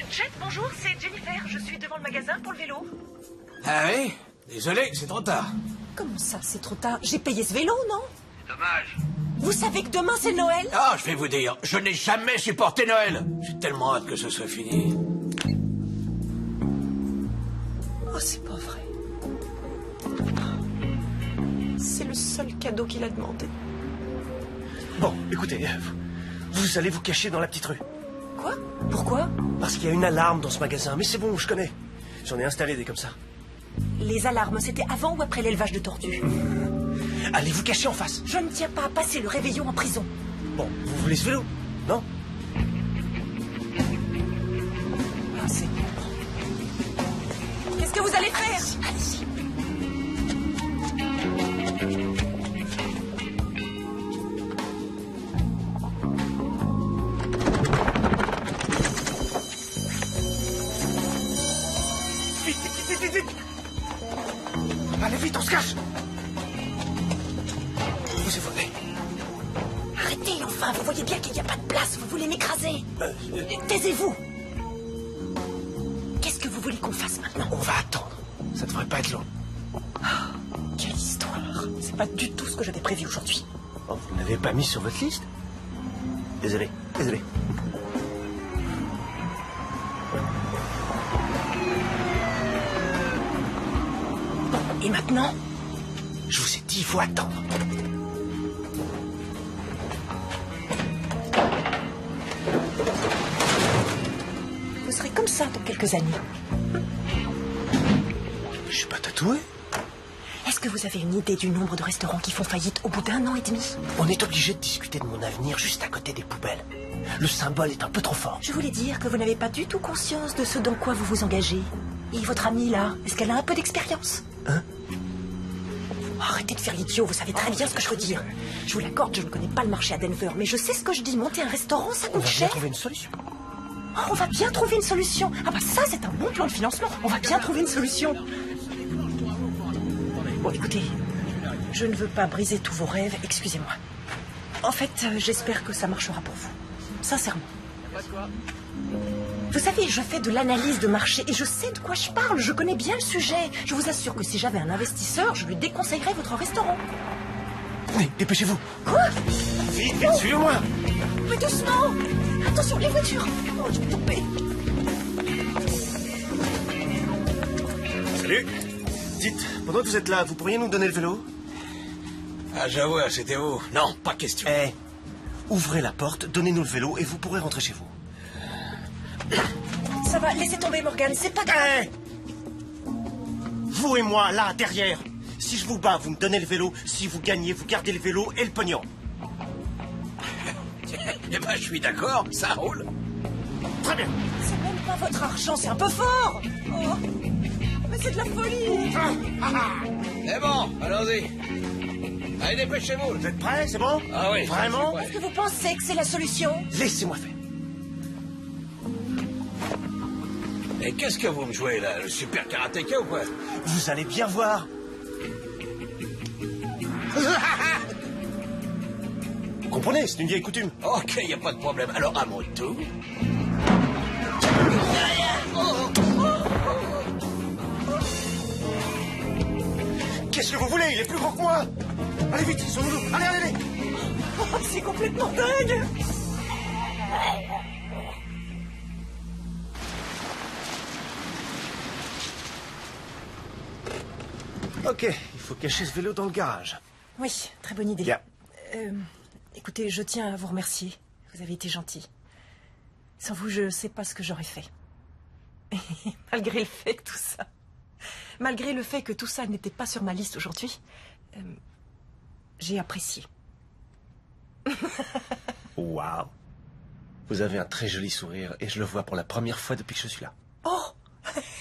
[SPEAKER 2] Jet, bonjour, c'est Jennifer. Je suis devant le magasin pour le vélo.
[SPEAKER 6] Ah oui? Désolé, c'est trop tard.
[SPEAKER 2] Comment ça, c'est trop tard? J'ai payé ce vélo, non?
[SPEAKER 6] Dommage.
[SPEAKER 2] Vous savez que demain, c'est Noël?
[SPEAKER 6] Ah, je vais vous dire, je n'ai jamais supporté Noël. J'ai tellement hâte que ce soit fini.
[SPEAKER 2] Oh, c'est pas vrai. C'est le seul cadeau qu'il a demandé.
[SPEAKER 11] Bon, écoutez, vous allez vous cacher dans la petite rue.
[SPEAKER 2] Quoi? Pourquoi?
[SPEAKER 11] Parce qu'il y a une alarme dans ce magasin, mais c'est bon, je connais. J'en ai installé des comme ça.
[SPEAKER 2] Les alarmes, c'était avant ou après l'élevage de tortues?
[SPEAKER 11] Allez vous cacher en face.
[SPEAKER 2] Je ne tiens pas à passer le réveillon en prison.
[SPEAKER 11] Bon, vous voulez ce vélo? Non?
[SPEAKER 2] Ah, c'est bon. Qu'est-ce que vous allez faire?
[SPEAKER 11] Allez-y. Vite. cache. Vous évoluez.
[SPEAKER 2] Arrêtez, enfin, vous voyez bien qu'il n'y a pas de place, vous voulez m'écraser. Taisez-vous. Qu'est-ce que vous voulez qu'on fasse maintenant?
[SPEAKER 11] On va attendre. Ça devrait pas être long.
[SPEAKER 2] Quelle histoire. C'est pas du tout ce que j'avais prévu aujourd'hui.
[SPEAKER 11] Oh, vous ne l'avez pas mis sur votre liste? Désolé, désolé.
[SPEAKER 2] Et maintenant?
[SPEAKER 11] Je vous ai dit, il faut attendre.
[SPEAKER 2] Vous serez comme ça dans quelques années.
[SPEAKER 11] Je suis pas tatoué.
[SPEAKER 2] Est-ce que vous avez une idée du nombre de restaurants qui font faillite au bout d'1 an et demi?
[SPEAKER 11] On est obligé de discuter de mon avenir juste à côté des poubelles. Le symbole est un peu trop fort.
[SPEAKER 2] Je voulais dire que vous n'avez pas du tout conscience de ce dans quoi vous vous engagez. Et votre amie, là, est-ce qu'elle a un peu d'expérience?
[SPEAKER 11] Hein?
[SPEAKER 2] Arrêtez de faire l'idiot, vous savez très bien ce que je veux dire. Je vous l'accorde, je ne connais pas le marché à Denver, mais je sais ce que je dis. Monter un restaurant, ça coûte cher.
[SPEAKER 11] On va bien trouver une solution.
[SPEAKER 2] Oh, on va bien trouver une solution. Ah bah ça, c'est un bon plan de financement. On va bien trouver une solution. Bon, écoutez, je ne veux pas briser tous vos rêves, excusez-moi. En fait, j'espère que ça marchera pour vous. Sincèrement. Vous savez, je fais de l'analyse de marché et je sais de quoi je parle. Je connais bien le sujet. Je vous assure que si j'avais un investisseur, je lui déconseillerais votre restaurant.
[SPEAKER 11] Venez, dépêchez-vous.
[SPEAKER 2] Quoi?
[SPEAKER 11] Vite, suivez-moi.
[SPEAKER 2] Mais doucement. Attention, les voitures. Oh, je vais tomber.
[SPEAKER 11] Salut. Dites, pendant que vous êtes là, vous pourriez nous donner le vélo?
[SPEAKER 6] Ah, j'avoue, c'était vous. Non, pas question.
[SPEAKER 11] Eh, ouvrez la porte, donnez-nous le vélo et vous pourrez rentrer chez vous.
[SPEAKER 2] Ça va, laissez tomber, Morgane, c'est pas grave.
[SPEAKER 11] Vous et moi, là, derrière. Si je vous bats, vous me donnez le vélo. Si vous gagnez, vous gardez le vélo et le pognon.
[SPEAKER 6] Eh ben, je suis d'accord, ça roule.
[SPEAKER 11] Très bien.
[SPEAKER 2] C'est même pas votre argent, c'est un peu fort. Oh, mais c'est de la folie.
[SPEAKER 6] C'est bon, allons-y. Allez, dépêchez-vous.
[SPEAKER 11] Vous êtes prêts, c'est bon?
[SPEAKER 6] Ah oui.
[SPEAKER 11] Vraiment?
[SPEAKER 2] Est-ce que vous pensez que c'est la solution?
[SPEAKER 11] Laissez-moi faire.
[SPEAKER 6] Et qu'est-ce que vous me jouez, là? Le super karatéka ou quoi?
[SPEAKER 11] Vous allez bien voir. Vous comprenez, c'est une vieille coutume.
[SPEAKER 6] Ok, y a pas de problème. Alors, à mon tour...
[SPEAKER 11] Qu'est-ce que vous voulez? Il est plus grand que moi. Allez vite, sauvez-nous. Allez, allez, allez.
[SPEAKER 2] Oh, c'est complètement dingue.
[SPEAKER 11] Ok, il faut cacher ce vélo dans le garage.
[SPEAKER 2] Oui, très bonne idée.
[SPEAKER 11] Bien.
[SPEAKER 2] Écoutez, je tiens à vous remercier. Vous avez été gentil. Sans vous, je ne sais pas ce que j'aurais fait. Malgré le fait que tout ça n'était pas sur ma liste aujourd'hui, j'ai apprécié.
[SPEAKER 11] Waouh. Vous avez un très joli sourire et je le vois pour la première fois depuis que je suis là.
[SPEAKER 2] Oh,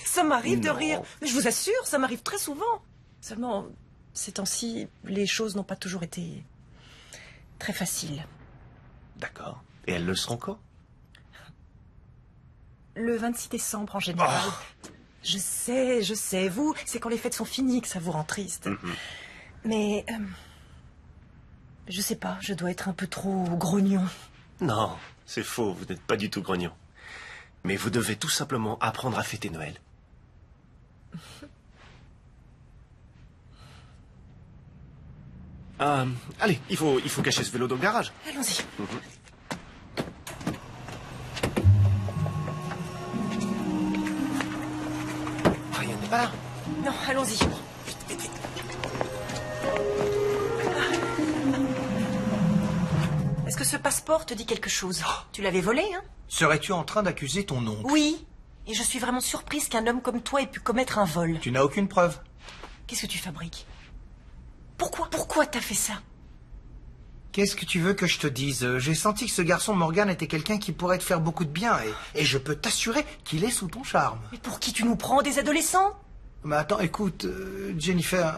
[SPEAKER 2] ça m'arrive de
[SPEAKER 11] Non.
[SPEAKER 2] rire. Je vous assure, ça m'arrive très souvent. Seulement, ces temps-ci, les choses n'ont pas toujours été très faciles.
[SPEAKER 11] D'accord. Et elles le seront quand?
[SPEAKER 2] Le 26 décembre en général.
[SPEAKER 11] Oh.
[SPEAKER 2] Je sais, vous, c'est quand les fêtes sont finies que ça vous rend triste. Mais, je sais pas, je dois être un peu trop grognon.
[SPEAKER 11] Non, c'est faux, vous n'êtes pas du tout grognon. Mais vous devez tout simplement apprendre à fêter Noël. Allez, il faut cacher ce vélo dans le garage.
[SPEAKER 2] Allons-y.
[SPEAKER 11] Rien n'est pas là.
[SPEAKER 2] Non, allons-y. Est-ce que ce passeport te dit quelque chose? Tu l'avais volé, hein?
[SPEAKER 5] Serais-tu en train d'accuser ton oncle?
[SPEAKER 2] Oui. Et je suis vraiment surprise qu'un homme comme toi ait pu commettre un vol.
[SPEAKER 5] Tu n'as aucune preuve.
[SPEAKER 2] Qu'est-ce que tu fabriques? Pourquoi t'as fait ça?
[SPEAKER 5] Qu'est-ce que tu veux que je te dise? J'ai senti que ce garçon Morgan était quelqu'un qui pourrait te faire beaucoup de bien et je peux t'assurer qu'il est sous ton charme.
[SPEAKER 2] Mais pour qui tu nous prends, des adolescents?
[SPEAKER 5] Mais attends, écoute, Jennifer,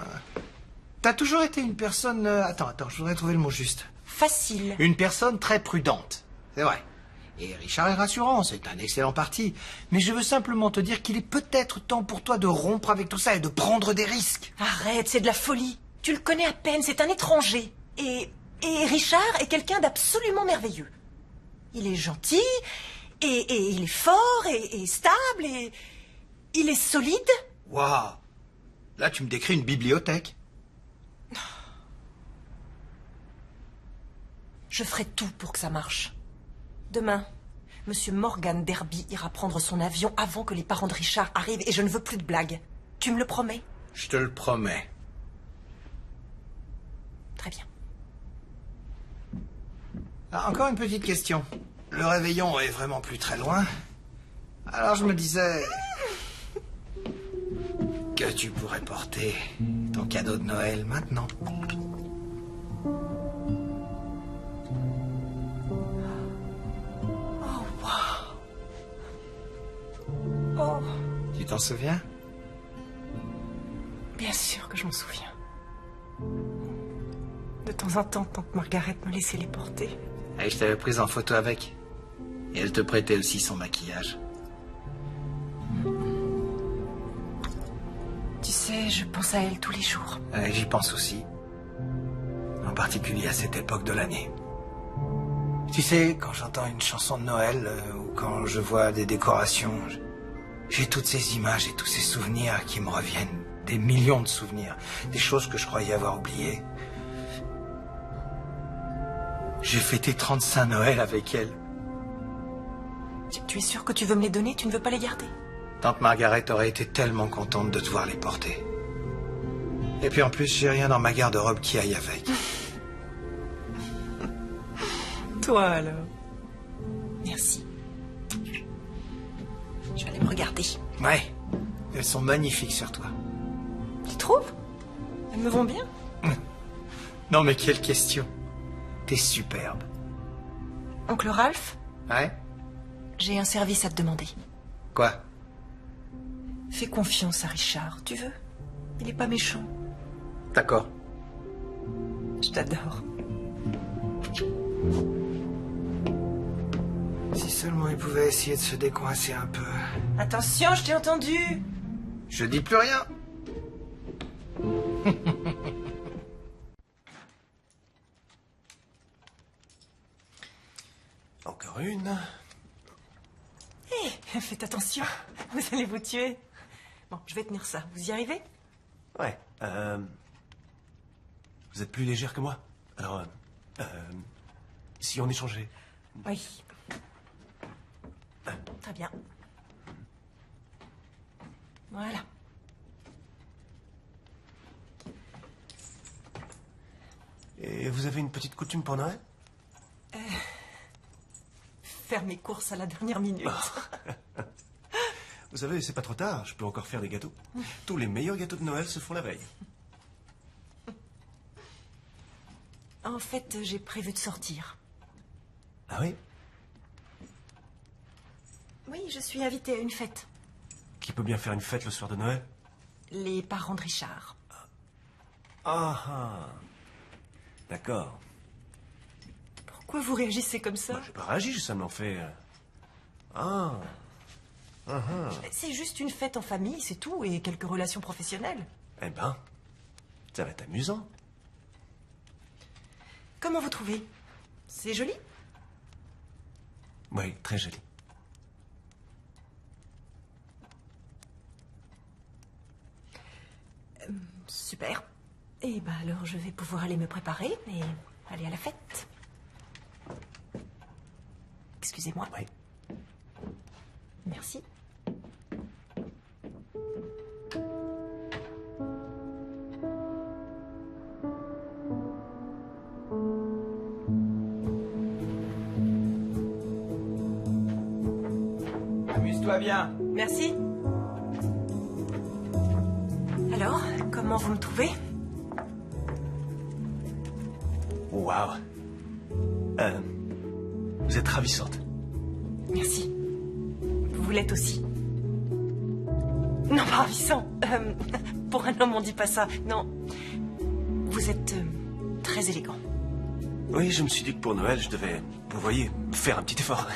[SPEAKER 5] t'as toujours été une personne... Attends, je voudrais trouver le mot juste.
[SPEAKER 2] Facile.
[SPEAKER 5] Une personne très prudente, c'est vrai. Et Richard est rassurant, c'est un excellent parti. Mais je veux simplement te dire qu'il est peut-être temps pour toi de rompre avec tout ça et de prendre des risques.
[SPEAKER 2] Arrête, c'est de la folie. Tu le connais à peine, c'est un étranger. Et Richard est quelqu'un d'absolument merveilleux. Il est gentil, et il est fort, et stable, et il est solide.
[SPEAKER 5] Waouh! Là, tu me décris une bibliothèque.
[SPEAKER 2] Je ferai tout pour que ça marche. Demain, Monsieur Morgan Derby ira prendre son avion avant que les parents de Richard arrivent et je ne veux plus de blagues. Tu me le promets?
[SPEAKER 5] Je te le promets.
[SPEAKER 2] Très bien.
[SPEAKER 5] Ah, encore une petite question. Le réveillon est vraiment plus très loin. Alors je me disais que tu pourrais porter ton cadeau de Noël maintenant.
[SPEAKER 2] Oh.
[SPEAKER 5] Tu t'en souviens?
[SPEAKER 2] Bien sûr que je m'en souviens. De temps en temps, tante Margaret me laissait les porter.
[SPEAKER 5] Et je t'avais prise en photo avec. Et elle te prêtait aussi son maquillage.
[SPEAKER 2] Tu sais, je pense à elle tous les jours.
[SPEAKER 5] J'y pense aussi. En particulier à cette époque de l'année. Tu sais, quand j'entends une chanson de Noël ou quand je vois des décorations, j'ai toutes ces images et tous ces souvenirs qui me reviennent. Des millions de souvenirs. Des choses que je croyais avoir oubliées. J'ai fêté 35 Noëls avec elle.
[SPEAKER 2] Tu es sûr que tu veux me les donner? Tu ne veux pas les garder?
[SPEAKER 5] Tante Margaret aurait été tellement contente de te voir les porter. Et puis en plus, j'ai rien dans ma garde-robe qui aille avec.
[SPEAKER 2] Toi alors? Merci. Je vais aller me regarder.
[SPEAKER 5] Ouais, elles sont magnifiques sur toi.
[SPEAKER 2] Tu trouves? Elles me vont bien?
[SPEAKER 5] Non mais quelle question. T'es superbe.
[SPEAKER 2] Oncle Ralph?
[SPEAKER 5] Ouais?
[SPEAKER 2] J'ai un service à te demander.
[SPEAKER 5] Quoi?
[SPEAKER 2] Fais confiance à Richard, tu veux? Il est pas méchant.
[SPEAKER 5] D'accord.
[SPEAKER 2] Je t'adore.
[SPEAKER 5] Si seulement il pouvait essayer de se décoincer un peu.
[SPEAKER 2] Attention, je t'ai entendu.
[SPEAKER 5] Je dis plus rien.
[SPEAKER 11] Encore une.
[SPEAKER 2] Hé, faites attention. Vous allez vous tuer. Bon, je vais tenir ça. Vous y arrivez?
[SPEAKER 11] Ouais. Vous êtes plus légère que moi. Alors, si on échangeait.
[SPEAKER 2] Oui. Très bien. Voilà.
[SPEAKER 11] Et vous avez une petite coutume pour Noël?
[SPEAKER 2] Faire mes courses à la dernière minute.
[SPEAKER 11] Vous savez, c'est pas trop tard, je peux encore faire des gâteaux. Tous les meilleurs gâteaux de Noël se font la veille.
[SPEAKER 2] En fait, j'ai prévu de sortir.
[SPEAKER 11] Ah oui?
[SPEAKER 2] Oui, je suis invitée à une fête.
[SPEAKER 11] Qui peut bien faire une fête le soir de Noël?
[SPEAKER 2] Les parents de Richard.
[SPEAKER 11] Ah ah. D'accord.
[SPEAKER 2] Pourquoi vous réagissez comme ça?
[SPEAKER 11] J'ai pas réagi, j'ai seulement fait... Ah.
[SPEAKER 2] C'est juste une fête en famille, c'est tout, et quelques relations professionnelles.
[SPEAKER 11] Eh ben, ça va être amusant.
[SPEAKER 2] Comment vous trouvez? C'est joli?
[SPEAKER 11] Oui, très joli.
[SPEAKER 2] Super. Et ben alors je vais pouvoir aller me préparer et aller à la fête. Excusez-moi.
[SPEAKER 11] Oui.
[SPEAKER 2] Merci.
[SPEAKER 5] Amuse-toi bien.
[SPEAKER 2] Merci. Alors, comment vous me trouvez?
[SPEAKER 11] Waouh. Vous êtes ravissante.
[SPEAKER 2] Merci. Vous l'êtes aussi. Non, pas ravissant. Pour un homme, on dit pas ça. Non. Vous êtes très élégant.
[SPEAKER 11] Oui, je me suis dit que pour Noël, je devais, vous voyez, faire un petit effort.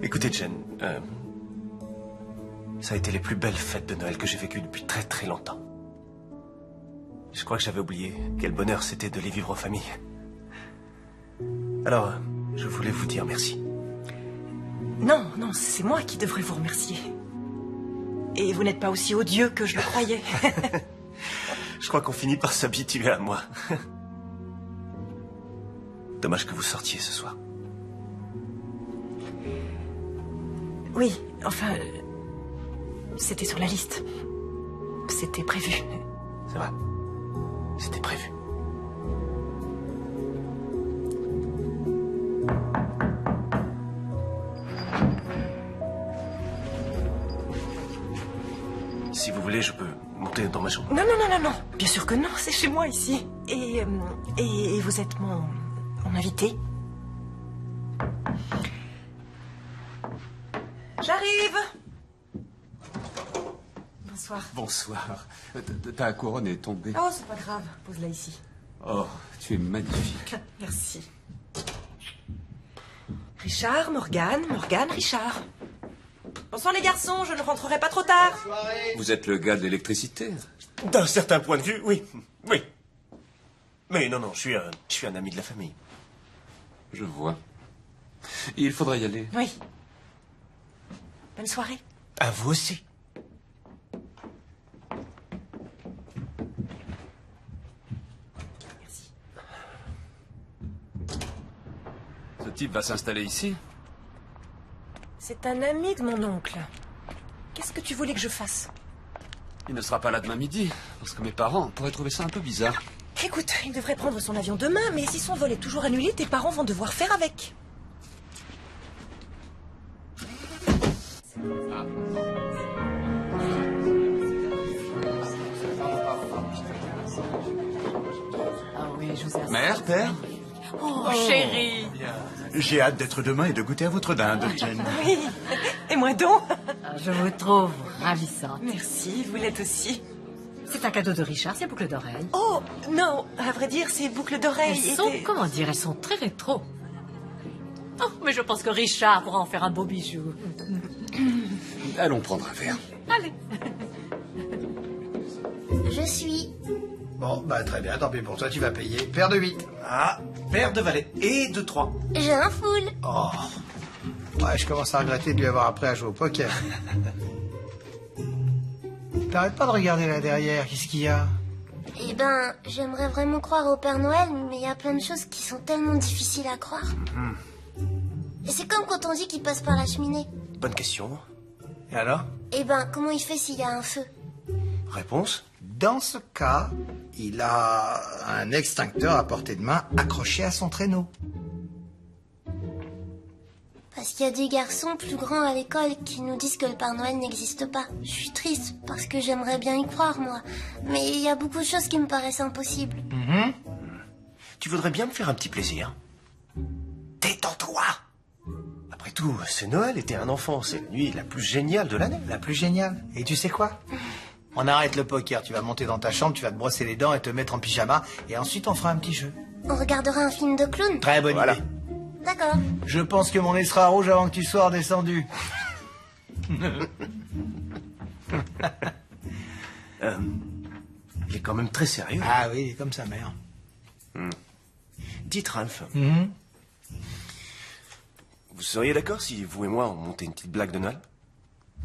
[SPEAKER 11] Écoutez, Jen, ça a été les plus belles fêtes de Noël que j'ai vécues depuis très très longtemps. Je crois que j'avais oublié quel bonheur c'était de les vivre en famille. Alors, je voulais vous dire merci.
[SPEAKER 2] Non, non, c'est moi qui devrais vous remercier. Et vous n'êtes pas aussi odieux que je le croyais.
[SPEAKER 11] Je crois qu'on finit par s'habituer à moi. Dommage que vous sortiez ce soir.
[SPEAKER 2] Oui, enfin... c'était sur la liste. C'était prévu.
[SPEAKER 11] C'est vrai. C'était prévu. Si vous voulez, je peux monter dans ma chambre.
[SPEAKER 2] Non, non, non, non, non. Bien sûr que non, c'est chez moi ici. Et vous êtes mon invité. J'arrive. Bonsoir.
[SPEAKER 15] Bonsoir. Ta couronne est tombée.
[SPEAKER 2] Oh, c'est pas grave. Pose-la ici.
[SPEAKER 15] Oh, tu es magnifique.
[SPEAKER 2] Merci. Richard, Morgane, Richard. Bonsoir les garçons, je ne rentrerai pas trop tard.
[SPEAKER 15] Vous êtes le gars de l'électricité.
[SPEAKER 11] D'un certain point de vue, oui. Oui. Mais non, je suis un ami de la famille.
[SPEAKER 15] Je vois. Il faudrait y aller.
[SPEAKER 2] Oui. Bonne soirée.
[SPEAKER 11] À vous aussi.
[SPEAKER 2] Merci.
[SPEAKER 15] Ce type va s'installer ici?
[SPEAKER 2] C'est un ami de mon oncle. Qu'est-ce que tu voulais que je fasse?
[SPEAKER 15] Il ne sera pas là demain midi, parce que mes parents pourraient trouver ça un peu bizarre.
[SPEAKER 2] Écoute, il devrait prendre son avion demain, mais si son vol est toujours annulé, tes parents vont devoir faire avec.
[SPEAKER 8] Ah oui, je vous assure.
[SPEAKER 15] Mère, père?
[SPEAKER 8] Oh, chérie.
[SPEAKER 17] J'ai hâte d'être demain et de goûter à votre dinde, Jen.
[SPEAKER 2] Oui, et moi donc.
[SPEAKER 8] Je vous trouve ravissante.
[SPEAKER 2] Merci, vous l'êtes aussi.
[SPEAKER 8] C'est un cadeau de Richard, ces boucles d'oreilles.
[SPEAKER 2] Oh, non, à vrai dire, ces boucles d'oreilles
[SPEAKER 8] Elles sont,
[SPEAKER 2] étaient...
[SPEAKER 8] comment dire, elles sont très rétro. Oh, mais je pense que Richard pourra en faire un beau bijou.
[SPEAKER 15] Allons prendre un verre.
[SPEAKER 8] Allez.
[SPEAKER 3] Je suis.
[SPEAKER 5] Bon, bah très bien, tant pis pour toi, tu vas payer. Paire de 8.
[SPEAKER 11] Ah, paire de valets et de 3.
[SPEAKER 3] J'ai un full.
[SPEAKER 5] Oh. Ouais, je commence à regretter de lui avoir appris à jouer au poker. T'arrêtes pas de regarder là derrière, qu'est-ce qu'il y a?
[SPEAKER 3] Eh ben, j'aimerais vraiment croire au Père Noël, mais il y a plein de choses qui sont tellement difficiles à croire. Et c'est comme quand on dit qu'il passe par la cheminée.
[SPEAKER 11] Bonne question. Et alors?
[SPEAKER 3] Eh ben, comment il fait s'il y a un feu?
[SPEAKER 11] Réponse?
[SPEAKER 5] Dans ce cas, il a un extincteur à portée de main accroché à son traîneau.
[SPEAKER 3] Parce qu'il y a des garçons plus grands à l'école qui nous disent que le Père Noël n'existe pas. Je suis triste parce que j'aimerais bien y croire, moi. Mais il y a beaucoup de choses qui me paraissent impossibles.
[SPEAKER 11] Tu voudrais bien me faire un petit plaisir? Détends-toi! Après tout, c'est Noël et t'es un enfant. C'est la nuit la plus géniale de l'année.
[SPEAKER 5] La plus géniale. Et tu sais quoi? On arrête le poker, tu vas monter dans ta chambre, tu vas te brosser les dents et te mettre en pyjama, et ensuite on fera un petit jeu.
[SPEAKER 3] On regardera un film de clown?
[SPEAKER 5] Très bonne idée.
[SPEAKER 3] D'accord.
[SPEAKER 5] Je pense que mon nez sera rouge avant que tu sois redescendu.
[SPEAKER 11] Il est quand même très sérieux.
[SPEAKER 5] Ah oui, il est comme sa mère.
[SPEAKER 11] Dites, Ralph, vous seriez d'accord si vous et moi on montait une petite blague de Noël?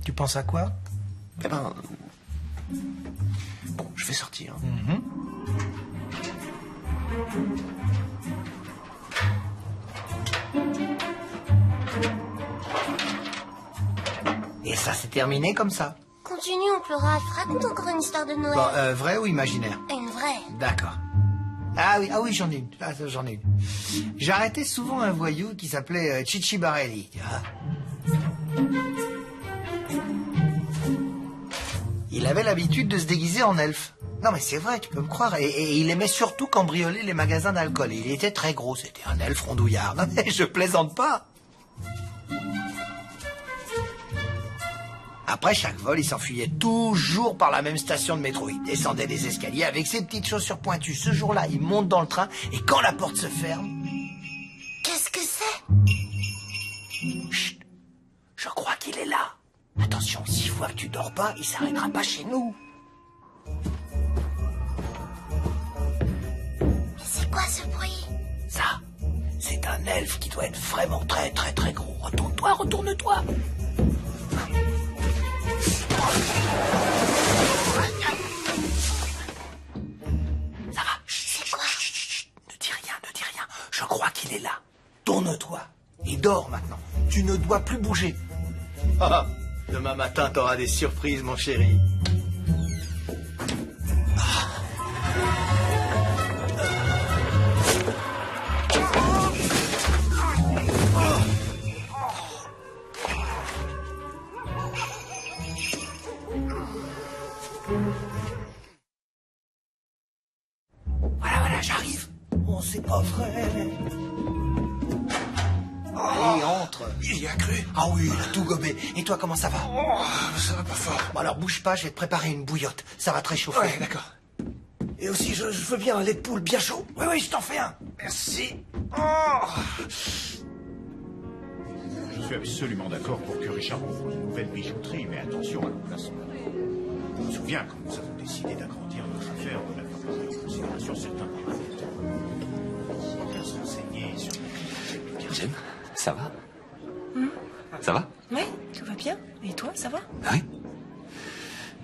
[SPEAKER 5] Tu penses à quoi?
[SPEAKER 11] Eh ben... Bon, je vais sortir.
[SPEAKER 5] Et ça s'est terminé comme ça.
[SPEAKER 3] Continue, oncle Ralph. Raconte encore une histoire de Noël.
[SPEAKER 5] Bon, vraie ou imaginaire?
[SPEAKER 3] Une vraie.
[SPEAKER 5] D'accord. Ah oui, j'en ai une. Ah, j'en ai une. J'arrêtais souvent un voyou qui s'appelait Chichi Barelli. Tu vois. Il avait l'habitude de se déguiser en elfe. Non mais c'est vrai, tu peux me croire. Et il aimait surtout cambrioler les magasins d'alcool. Il était très gros, c'était un elfe rondouillard. Non mais je plaisante pas. Après chaque vol, il s'enfuyait toujours par la même station de métro. Il descendait les escaliers avec ses petites chaussures pointues. Ce jour-là, il monte dans le train et quand la porte se ferme...
[SPEAKER 3] Qu'est-ce que c'est?
[SPEAKER 5] attention, s'il voit que tu dors pas, il s'arrêtera pas chez nous.
[SPEAKER 3] Mais c'est quoi ce bruit?
[SPEAKER 5] Ça, c'est un elfe qui doit être vraiment très très très gros. Retourne-toi, retourne-toi. Ça va.
[SPEAKER 3] C'est quoi?
[SPEAKER 5] Ne dis rien, ne dis rien. Je crois qu'il est là. Tourne-toi. Et dors maintenant. Tu ne dois plus bouger.
[SPEAKER 11] Ah, demain matin, t'auras des surprises, mon chéri.
[SPEAKER 5] Voilà, j'arrive. Oh, c'est pas vrai.
[SPEAKER 11] Allez, entre.
[SPEAKER 5] Il y a cru. Ah oui, il a tout gobé. Et toi, comment ça va?
[SPEAKER 11] Ça va pas fort.
[SPEAKER 5] Bon, alors bouge pas, je vais te préparer une bouillotte. Ça va te réchauffer.
[SPEAKER 11] Ouais, d'accord.
[SPEAKER 5] Et aussi, je veux bien un lait de poule bien chaud. Oui, je t'en fais un.
[SPEAKER 11] Merci.
[SPEAKER 18] Je suis absolument d'accord pour que Richard propose une nouvelle bijouterie, mais attention à l'emplacement. Je me souviens quand nous avons décidé d'agrandir notre affaire, on a pris en considération certains paramètres. On va se renseigner sur les...
[SPEAKER 4] Jen, ça va? Ça va?
[SPEAKER 2] Oui, tout va bien. Et toi, ça va?
[SPEAKER 4] Oui.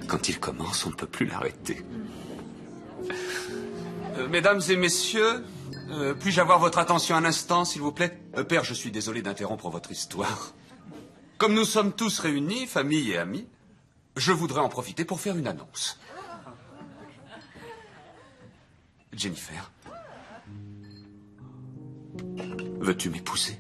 [SPEAKER 4] Quand il commence, on ne peut plus l'arrêter. Mesdames et messieurs, puis-je avoir votre attention un instant, s'il vous plaît? Père, je suis désolé d'interrompre votre histoire. Comme nous sommes tous réunis, famille et amis, je voudrais en profiter pour faire une annonce. Jennifer, veux-tu m'épouser?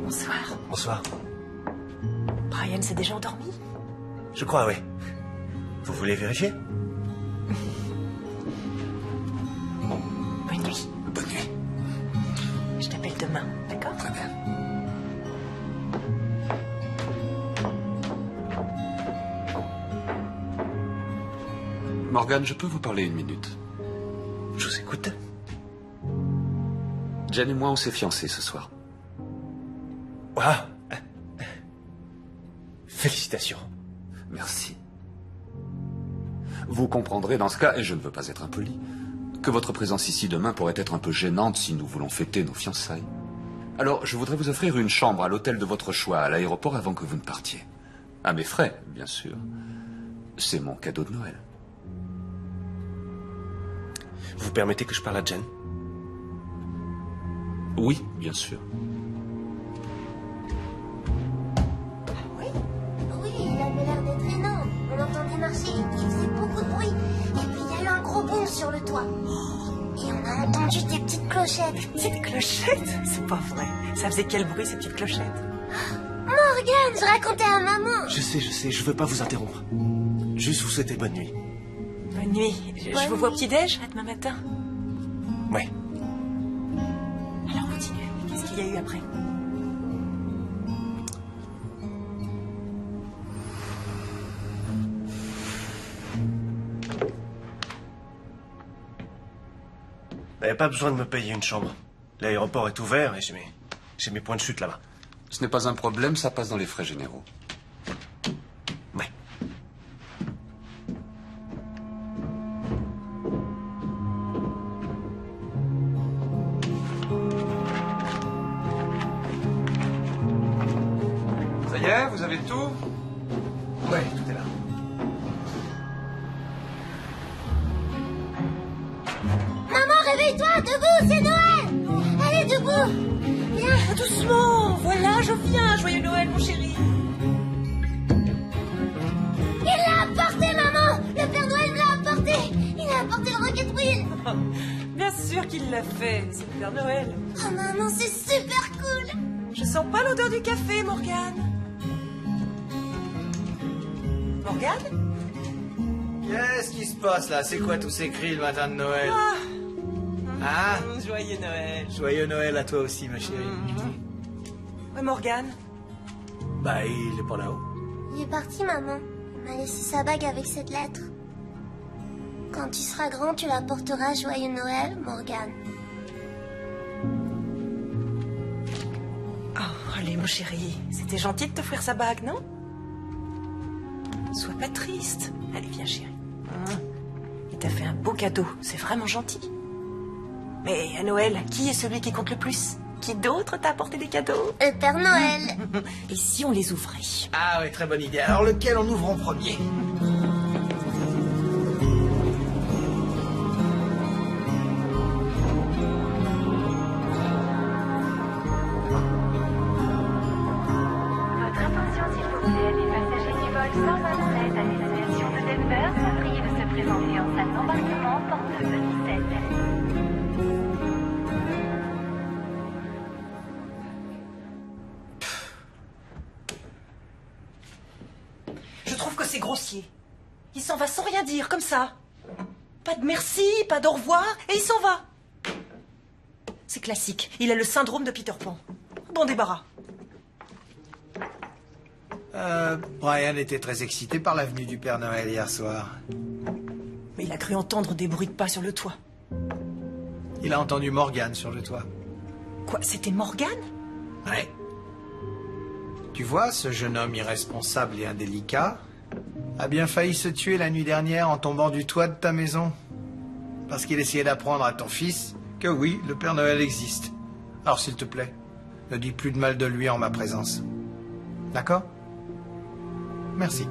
[SPEAKER 2] Bonsoir.
[SPEAKER 11] Bonsoir.
[SPEAKER 2] Brian s'est déjà endormi?
[SPEAKER 11] Je crois, oui. Vous voulez vérifier?
[SPEAKER 2] Bonne nuit.
[SPEAKER 4] Bonne nuit.
[SPEAKER 2] Je t'appelle demain, d'accord?
[SPEAKER 4] Très bien. Morgane, je peux vous parler une minute?
[SPEAKER 11] Je vous écoute.
[SPEAKER 4] Jen et moi, on s'est fiancés ce soir.
[SPEAKER 11] Ah. Félicitations.
[SPEAKER 4] Merci. Vous comprendrez dans ce cas, et je ne veux pas être impoli, que votre présence ici demain pourrait être un peu gênante si nous voulons fêter nos fiançailles. Alors, je voudrais vous offrir une chambre à l'hôtel de votre choix à l'aéroport avant que vous ne partiez. À mes frais, bien sûr. C'est mon cadeau de Noël.
[SPEAKER 11] Vous permettez que je parle à Jen?
[SPEAKER 4] Oui, bien sûr.
[SPEAKER 3] Oui, il avait l'air d'être énorme. On l'entendait marcher, il faisait beaucoup de bruit. Et puis il y a eu un gros bond sur le toit. Et on a entendu des petites clochettes.
[SPEAKER 2] Des petites clochettes? C'est pas vrai. Ça faisait quel bruit, ces petites clochettes?
[SPEAKER 3] Morgane, je racontais à maman.
[SPEAKER 11] Je sais, je veux pas vous interrompre. Juste vous souhaiter bonne nuit.
[SPEAKER 2] Bonne nuit. Je vous vois au petit-déj, demain matin.
[SPEAKER 11] Ouais.
[SPEAKER 2] Alors continue. Qu'est-ce qu'il y a eu après?
[SPEAKER 11] Vous n'avez pas besoin de me payer une chambre. L'aéroport est ouvert et j'ai mes points de chute là-bas.
[SPEAKER 4] Ce n'est pas un problème, ça passe dans les frais généraux.
[SPEAKER 11] Ouais.
[SPEAKER 4] Ça y est, vous avez tout?
[SPEAKER 11] Ouais, tout est là.
[SPEAKER 3] Maman, réveille-toi, debout, c'est Noël. Allez, debout. Viens.
[SPEAKER 2] Doucement. Voilà, je viens. Joyeux Noël, mon chéri.
[SPEAKER 3] Il l'a apporté, maman. Le Père Noël me l'a apporté. Il a apporté le Rocket Wheel.
[SPEAKER 2] Bien sûr qu'il l'a fait. C'est le Père Noël.
[SPEAKER 3] Oh maman, c'est super cool.
[SPEAKER 2] Je sens pas l'odeur du café, Morgane. Morgane?
[SPEAKER 5] Qu'est-ce qui se passe là? C'est quoi tous ces cris le matin de Noël? Hein?
[SPEAKER 2] Joyeux Noël.
[SPEAKER 5] Joyeux Noël à toi aussi, ma chérie.
[SPEAKER 2] Ouais, Morgane?
[SPEAKER 5] Bah, il est pas là-haut.
[SPEAKER 3] Il est parti, maman. Il m'a laissé sa bague avec cette lettre. Quand tu seras grand, tu la porteras. Joyeux Noël, Morgane.
[SPEAKER 2] Oh, allez, mon chéri. C'était gentil de t'offrir sa bague, non? Sois pas triste. Allez, viens, chérie. Il t'a fait un beau cadeau. C'est vraiment gentil. Mais à Noël, qui est celui qui compte le plus? Qui d'autre t'a apporté des cadeaux?
[SPEAKER 3] Le Père Noël.
[SPEAKER 2] Et si on les ouvrait?
[SPEAKER 5] Ah oui, très bonne idée. Alors lequel on ouvre en premier?
[SPEAKER 10] Votre attention, s'il vous plaît, les passagers du vol 127 à destination de Denver sont priés de se présenter en salle d'embarquement, porte 17.
[SPEAKER 2] Je trouve que c'est grossier. Il s'en va sans rien dire, comme ça. Pas de merci, pas d'au revoir, et il s'en va. C'est classique. Il a le syndrome de Peter Pan. Bon débarras.
[SPEAKER 5] Brian était très excité par la venue du Père Noël hier soir.
[SPEAKER 2] Mais il a cru entendre des bruits de pas sur le toit.
[SPEAKER 5] Il a entendu Morgane sur le toit.
[SPEAKER 2] Quoi, c'était Morgane?
[SPEAKER 5] Ouais. Tu vois, ce jeune homme irresponsable et indélicat a bien failli se tuer la nuit dernière en tombant du toit de ta maison. Parce qu'il essayait d'apprendre à ton fils que oui, le Père Noël existe. Alors s'il te plaît, ne dis plus de mal de lui en ma présence. D'accord? Merci.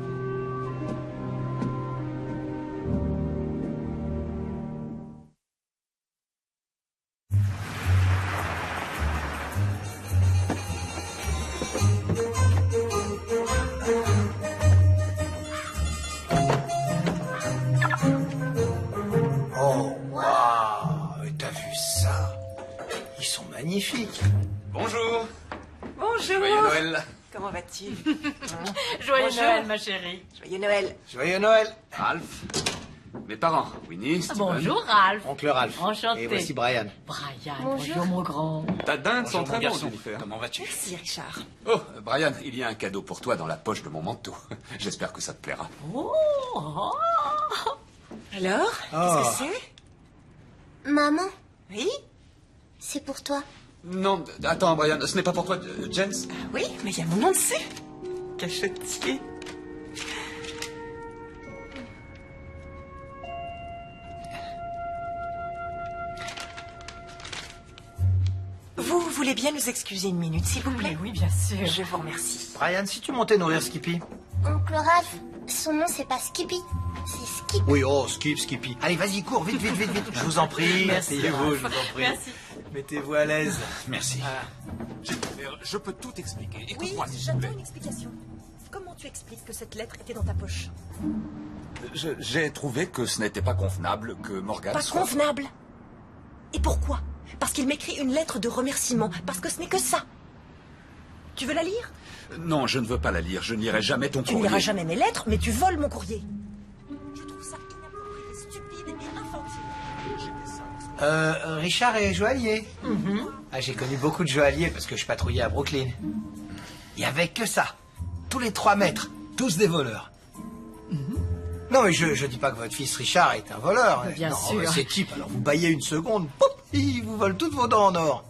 [SPEAKER 5] Oh, waouh! T'as vu ça? Ils sont magnifiques.
[SPEAKER 4] Bonjour.
[SPEAKER 2] Bonjour.
[SPEAKER 4] Joyeux Noël.
[SPEAKER 2] Comment vas-tu?
[SPEAKER 8] Joyeux
[SPEAKER 2] Bonjour.
[SPEAKER 8] Noël, ma chérie.
[SPEAKER 2] Joyeux Noël.
[SPEAKER 5] Joyeux Noël.
[SPEAKER 4] Ralph. Mes parents, Winnie, Steven.
[SPEAKER 8] Bonjour, Ralph.
[SPEAKER 5] Oncle Ralph.
[SPEAKER 8] Enchanté.
[SPEAKER 5] Et voici Brian.
[SPEAKER 8] Brian,
[SPEAKER 3] Bonjour.
[SPEAKER 8] bonjour mon grand.
[SPEAKER 4] Ta dinde
[SPEAKER 5] Bonjour,
[SPEAKER 4] sont très
[SPEAKER 5] mon
[SPEAKER 4] bons,
[SPEAKER 5] garçon.
[SPEAKER 4] Jennifer.
[SPEAKER 15] Comment vas-tu?
[SPEAKER 2] Merci, Richard.
[SPEAKER 4] Oh, Brian, il y a un cadeau pour toi dans la poche de mon manteau. J'espère que ça te plaira.
[SPEAKER 8] Oh, oh.
[SPEAKER 2] Alors,
[SPEAKER 5] Oh.
[SPEAKER 2] qu'est-ce que c'est?
[SPEAKER 3] Maman,
[SPEAKER 2] Oui?
[SPEAKER 3] c'est pour toi.
[SPEAKER 4] Non, attends, Brian, ce n'est pas pour toi, Jens?
[SPEAKER 2] Oui, mais il y a mon nom dessus. Cachetier. Vous voulez bien nous excuser une minute, s'il vous plaît?
[SPEAKER 8] Mais oui, bien sûr.
[SPEAKER 2] Je vous remercie.
[SPEAKER 5] Brian, si tu montais nourrir Skippy.
[SPEAKER 3] Oncle Ralph, son nom c'est pas Skippy, c'est Skip.
[SPEAKER 5] Oui, oh, Skippy. Allez, vas-y, cours, vite, vite, vite, vite. Je vous en prie.
[SPEAKER 8] Merci,
[SPEAKER 5] Asseyez-vous, je vous
[SPEAKER 8] Ralph.
[SPEAKER 5] en prie.
[SPEAKER 8] Merci.
[SPEAKER 5] Mettez-vous à l'aise.
[SPEAKER 15] Merci.
[SPEAKER 4] Jennifer, je peux tout expliquer.
[SPEAKER 2] Oui,
[SPEAKER 4] Écoute-moi, s'il te
[SPEAKER 2] j'attends
[SPEAKER 4] plaît.
[SPEAKER 2] une explication. Comment tu expliques que cette lettre était dans ta poche?
[SPEAKER 4] J'ai trouvé que ce n'était pas convenable que Morgane
[SPEAKER 2] Pas
[SPEAKER 4] soit...
[SPEAKER 2] convenable. Et pourquoi? Parce qu'il m'écrit une lettre de remerciement, parce que ce n'est que ça. Tu veux la lire?
[SPEAKER 4] Non, je ne veux pas la lire. Je ne lirai jamais ton
[SPEAKER 2] Tu ne
[SPEAKER 4] courrier.
[SPEAKER 2] liras jamais mes lettres, mais tu voles mon courrier. Je trouve ça inapproprié, stupide et infantile.
[SPEAKER 5] Richard est joaillier. Ah, j'ai connu beaucoup de joailliers parce que je patrouillais à Brooklyn. Il n'y avait que ça. Tous les 3 mètres. Tous des voleurs. Non, mais je dis pas que votre fils Richard est un voleur.
[SPEAKER 8] Bien
[SPEAKER 5] Non,
[SPEAKER 8] sûr.
[SPEAKER 5] C'est type. Alors vous baillez une seconde, pop, il vous vole toutes vos dents en or.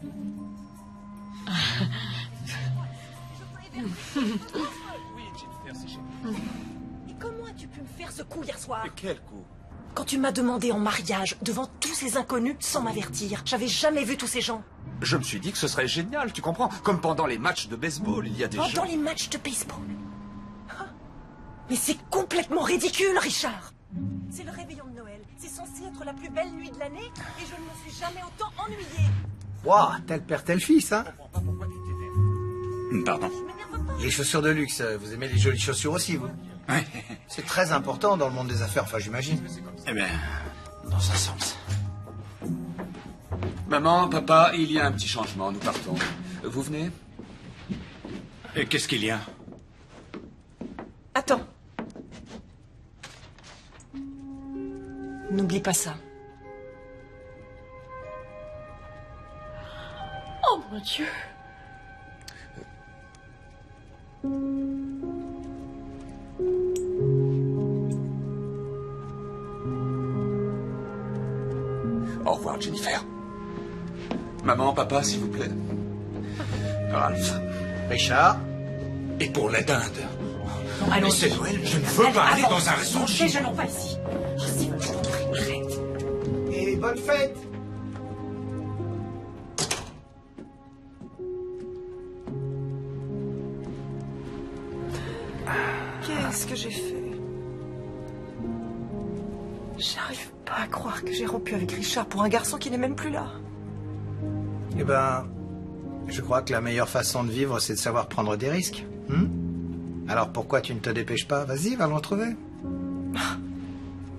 [SPEAKER 2] Et comment as-tu pu me faire ce coup hier soir?
[SPEAKER 4] Quel coup?
[SPEAKER 2] Quand tu m'as demandé en mariage, devant tous ces inconnus, sans m'avertir. J'avais jamais vu tous ces gens.
[SPEAKER 4] Je me suis dit que ce serait génial, tu comprends? Comme pendant les matchs de baseball, il y a des gens...
[SPEAKER 2] Pendant les matchs de baseball. Ah. Mais c'est complètement ridicule, Richard. C'est le réveillon de Noël. C'est censé être la plus belle nuit de l'année et je ne me suis jamais autant ennuyée.
[SPEAKER 5] Waouh, tel père, tel fils, hein.
[SPEAKER 15] Pardon.
[SPEAKER 5] Les chaussures de luxe, vous aimez les jolies chaussures aussi, vous?
[SPEAKER 15] Oui.
[SPEAKER 5] C'est très important dans le monde des affaires, enfin j'imagine.
[SPEAKER 15] Eh bien, dans un sens.
[SPEAKER 4] Maman, papa, il y a un petit changement, nous partons. Vous venez?
[SPEAKER 18] Et qu'est-ce qu'il y a?
[SPEAKER 2] Attends. N'oublie pas ça.
[SPEAKER 8] Oh mon Dieu.
[SPEAKER 4] Au revoir, Jennifer. Maman, papa, s'il vous plaît. Ralph.
[SPEAKER 5] Richard.
[SPEAKER 6] Et pour la dinde.
[SPEAKER 8] Allons-y.
[SPEAKER 6] Mais c'est Noël, je ne veux pas aller dans un restaurant chinois.
[SPEAKER 8] Déjeunons pas ici. Oh, si vous arrête.
[SPEAKER 5] Et bonne fête.
[SPEAKER 2] Qu'est-ce que j'ai fait? J'arrive pas à croire que j'ai rompu avec Richard pour un garçon qui n'est même plus là.
[SPEAKER 5] Eh ben, je crois que la meilleure façon de vivre, c'est de savoir prendre des risques. Alors pourquoi tu ne te dépêches pas? Vas-y, va le retrouver.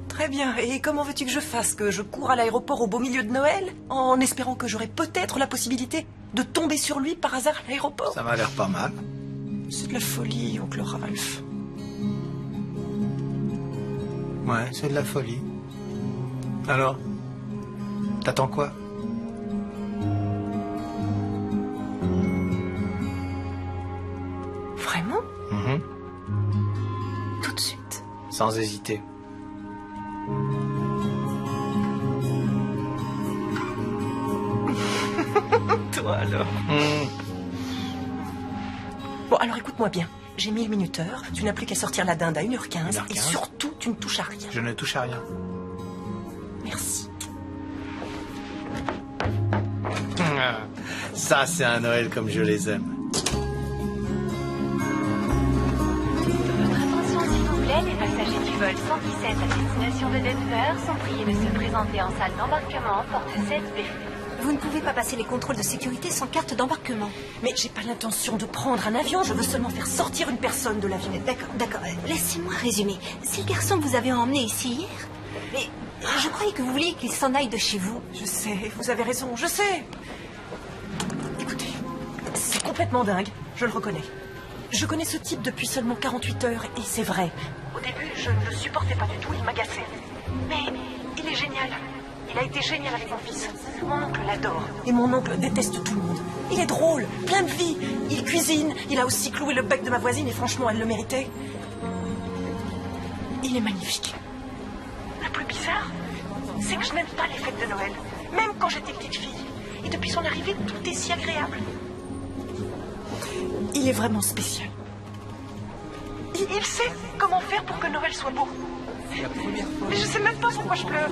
[SPEAKER 2] Très bien. Et comment veux-tu que je fasse? Que je cours à l'aéroport au beau milieu de Noël, en espérant que j'aurai peut-être la possibilité de tomber sur lui par hasard à l'aéroport?
[SPEAKER 5] Ça m'a l'air pas mal.
[SPEAKER 2] C'est de la folie, oncle Ralph.
[SPEAKER 5] Ouais, c'est de la folie. Alors, t'attends quoi?
[SPEAKER 2] Vraiment? Tout de suite.
[SPEAKER 5] Sans hésiter.
[SPEAKER 2] Toi alors. Bon, alors écoute-moi bien. J'ai mis le minuteur, tu n'as plus qu'à sortir la dinde à 1h15 et surtout, tu ne touches à rien.
[SPEAKER 5] Je ne touche à rien.
[SPEAKER 2] Merci.
[SPEAKER 5] Ça, c'est un Noël comme je les aime.
[SPEAKER 10] Votre attention, s'il vous plaît, les passagers du vol 117 à destination de Denver sont priés de se présenter en salle d'embarquement, porte 7B.
[SPEAKER 7] Vous ne pouvez pas passer les contrôles de sécurité sans carte d'embarquement.
[SPEAKER 2] Mais j'ai pas l'intention de prendre un avion, je veux seulement faire sortir une personne de l'avion.
[SPEAKER 7] D'accord. Laissez-moi résumer. C'est le garçon que vous avez emmené ici hier. Mais je croyais que vous vouliez qu'il s'en aille de chez vous.
[SPEAKER 2] Je sais, vous avez raison, je sais. Écoutez, c'est complètement dingue, je le reconnais. Je connais ce type depuis seulement 48 heures et c'est vrai. Au début, je ne le supportais pas du tout, il m'agaçait. Mais il est génial. Il a été génial avec mon fils. Mon oncle l'adore. Et mon oncle déteste tout le monde. Il est drôle, plein de vie. Il cuisine. Il a aussi cloué le bec de ma voisine et franchement, elle le méritait. Il est magnifique. Le plus bizarre, c'est que je n'aime pas les fêtes de Noël. Même quand j'étais petite fille. Et depuis son arrivée, tout est si agréable. Il est vraiment spécial. Il sait comment faire pour que Noël soit beau.
[SPEAKER 4] C'est la première fois.
[SPEAKER 2] Mais je sais même pas pourquoi je pleure.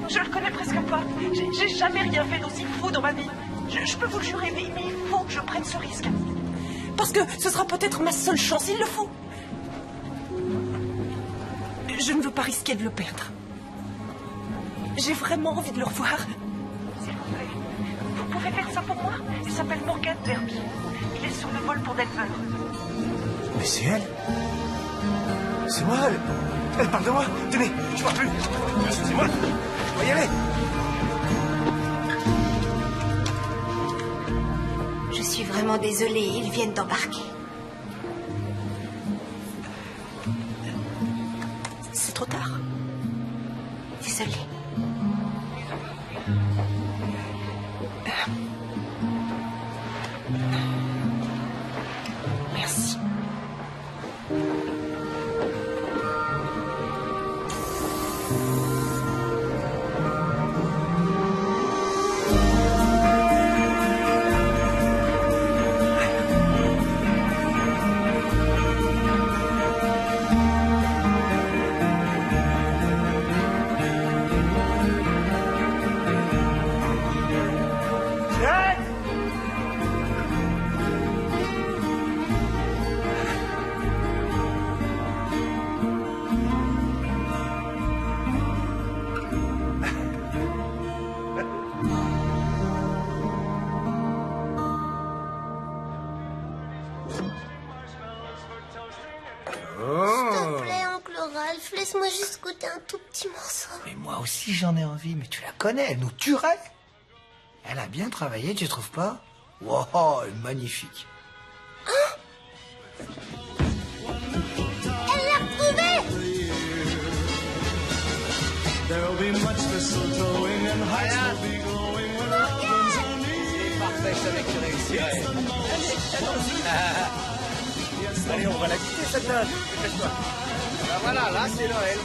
[SPEAKER 2] Je le connais presque pas. J'ai jamais rien fait d'aussi fou dans ma vie. Je peux vous le jurer, mais il faut que je prenne ce risque. Parce que ce sera peut-être ma seule chance, il le faut. Je ne veux pas risquer de le perdre. J'ai vraiment envie de le revoir. S'il vous plaît, vous pouvez faire ça pour moi? Il s'appelle Morgan Derby. Il est sur le vol pour Denver.
[SPEAKER 11] Mais c'est elle. C'est moi, elle parle de moi. Tenez, je parle plus. C'est moi. On va y aller.
[SPEAKER 7] Je suis vraiment désolée, ils viennent d'embarquer.
[SPEAKER 2] C'est trop tard.
[SPEAKER 7] Désolée.
[SPEAKER 2] Merci.
[SPEAKER 3] Laisse-moi juste goûter un tout petit morceau.
[SPEAKER 5] Mais moi aussi j'en ai envie, mais tu la connais, elle nous tuerait. Elle a bien travaillé, tu trouves pas? Wow, magnifique.
[SPEAKER 3] Elle l'a retrouvée!
[SPEAKER 1] There'll be much mistletoeing and hearts will be glowing when lovers are near.
[SPEAKER 15] C'est parfait, je savais que tu réussirais. Allez, on va la quitter, cette note. Dépêche-toi. Ben voilà, là, c'est Noël.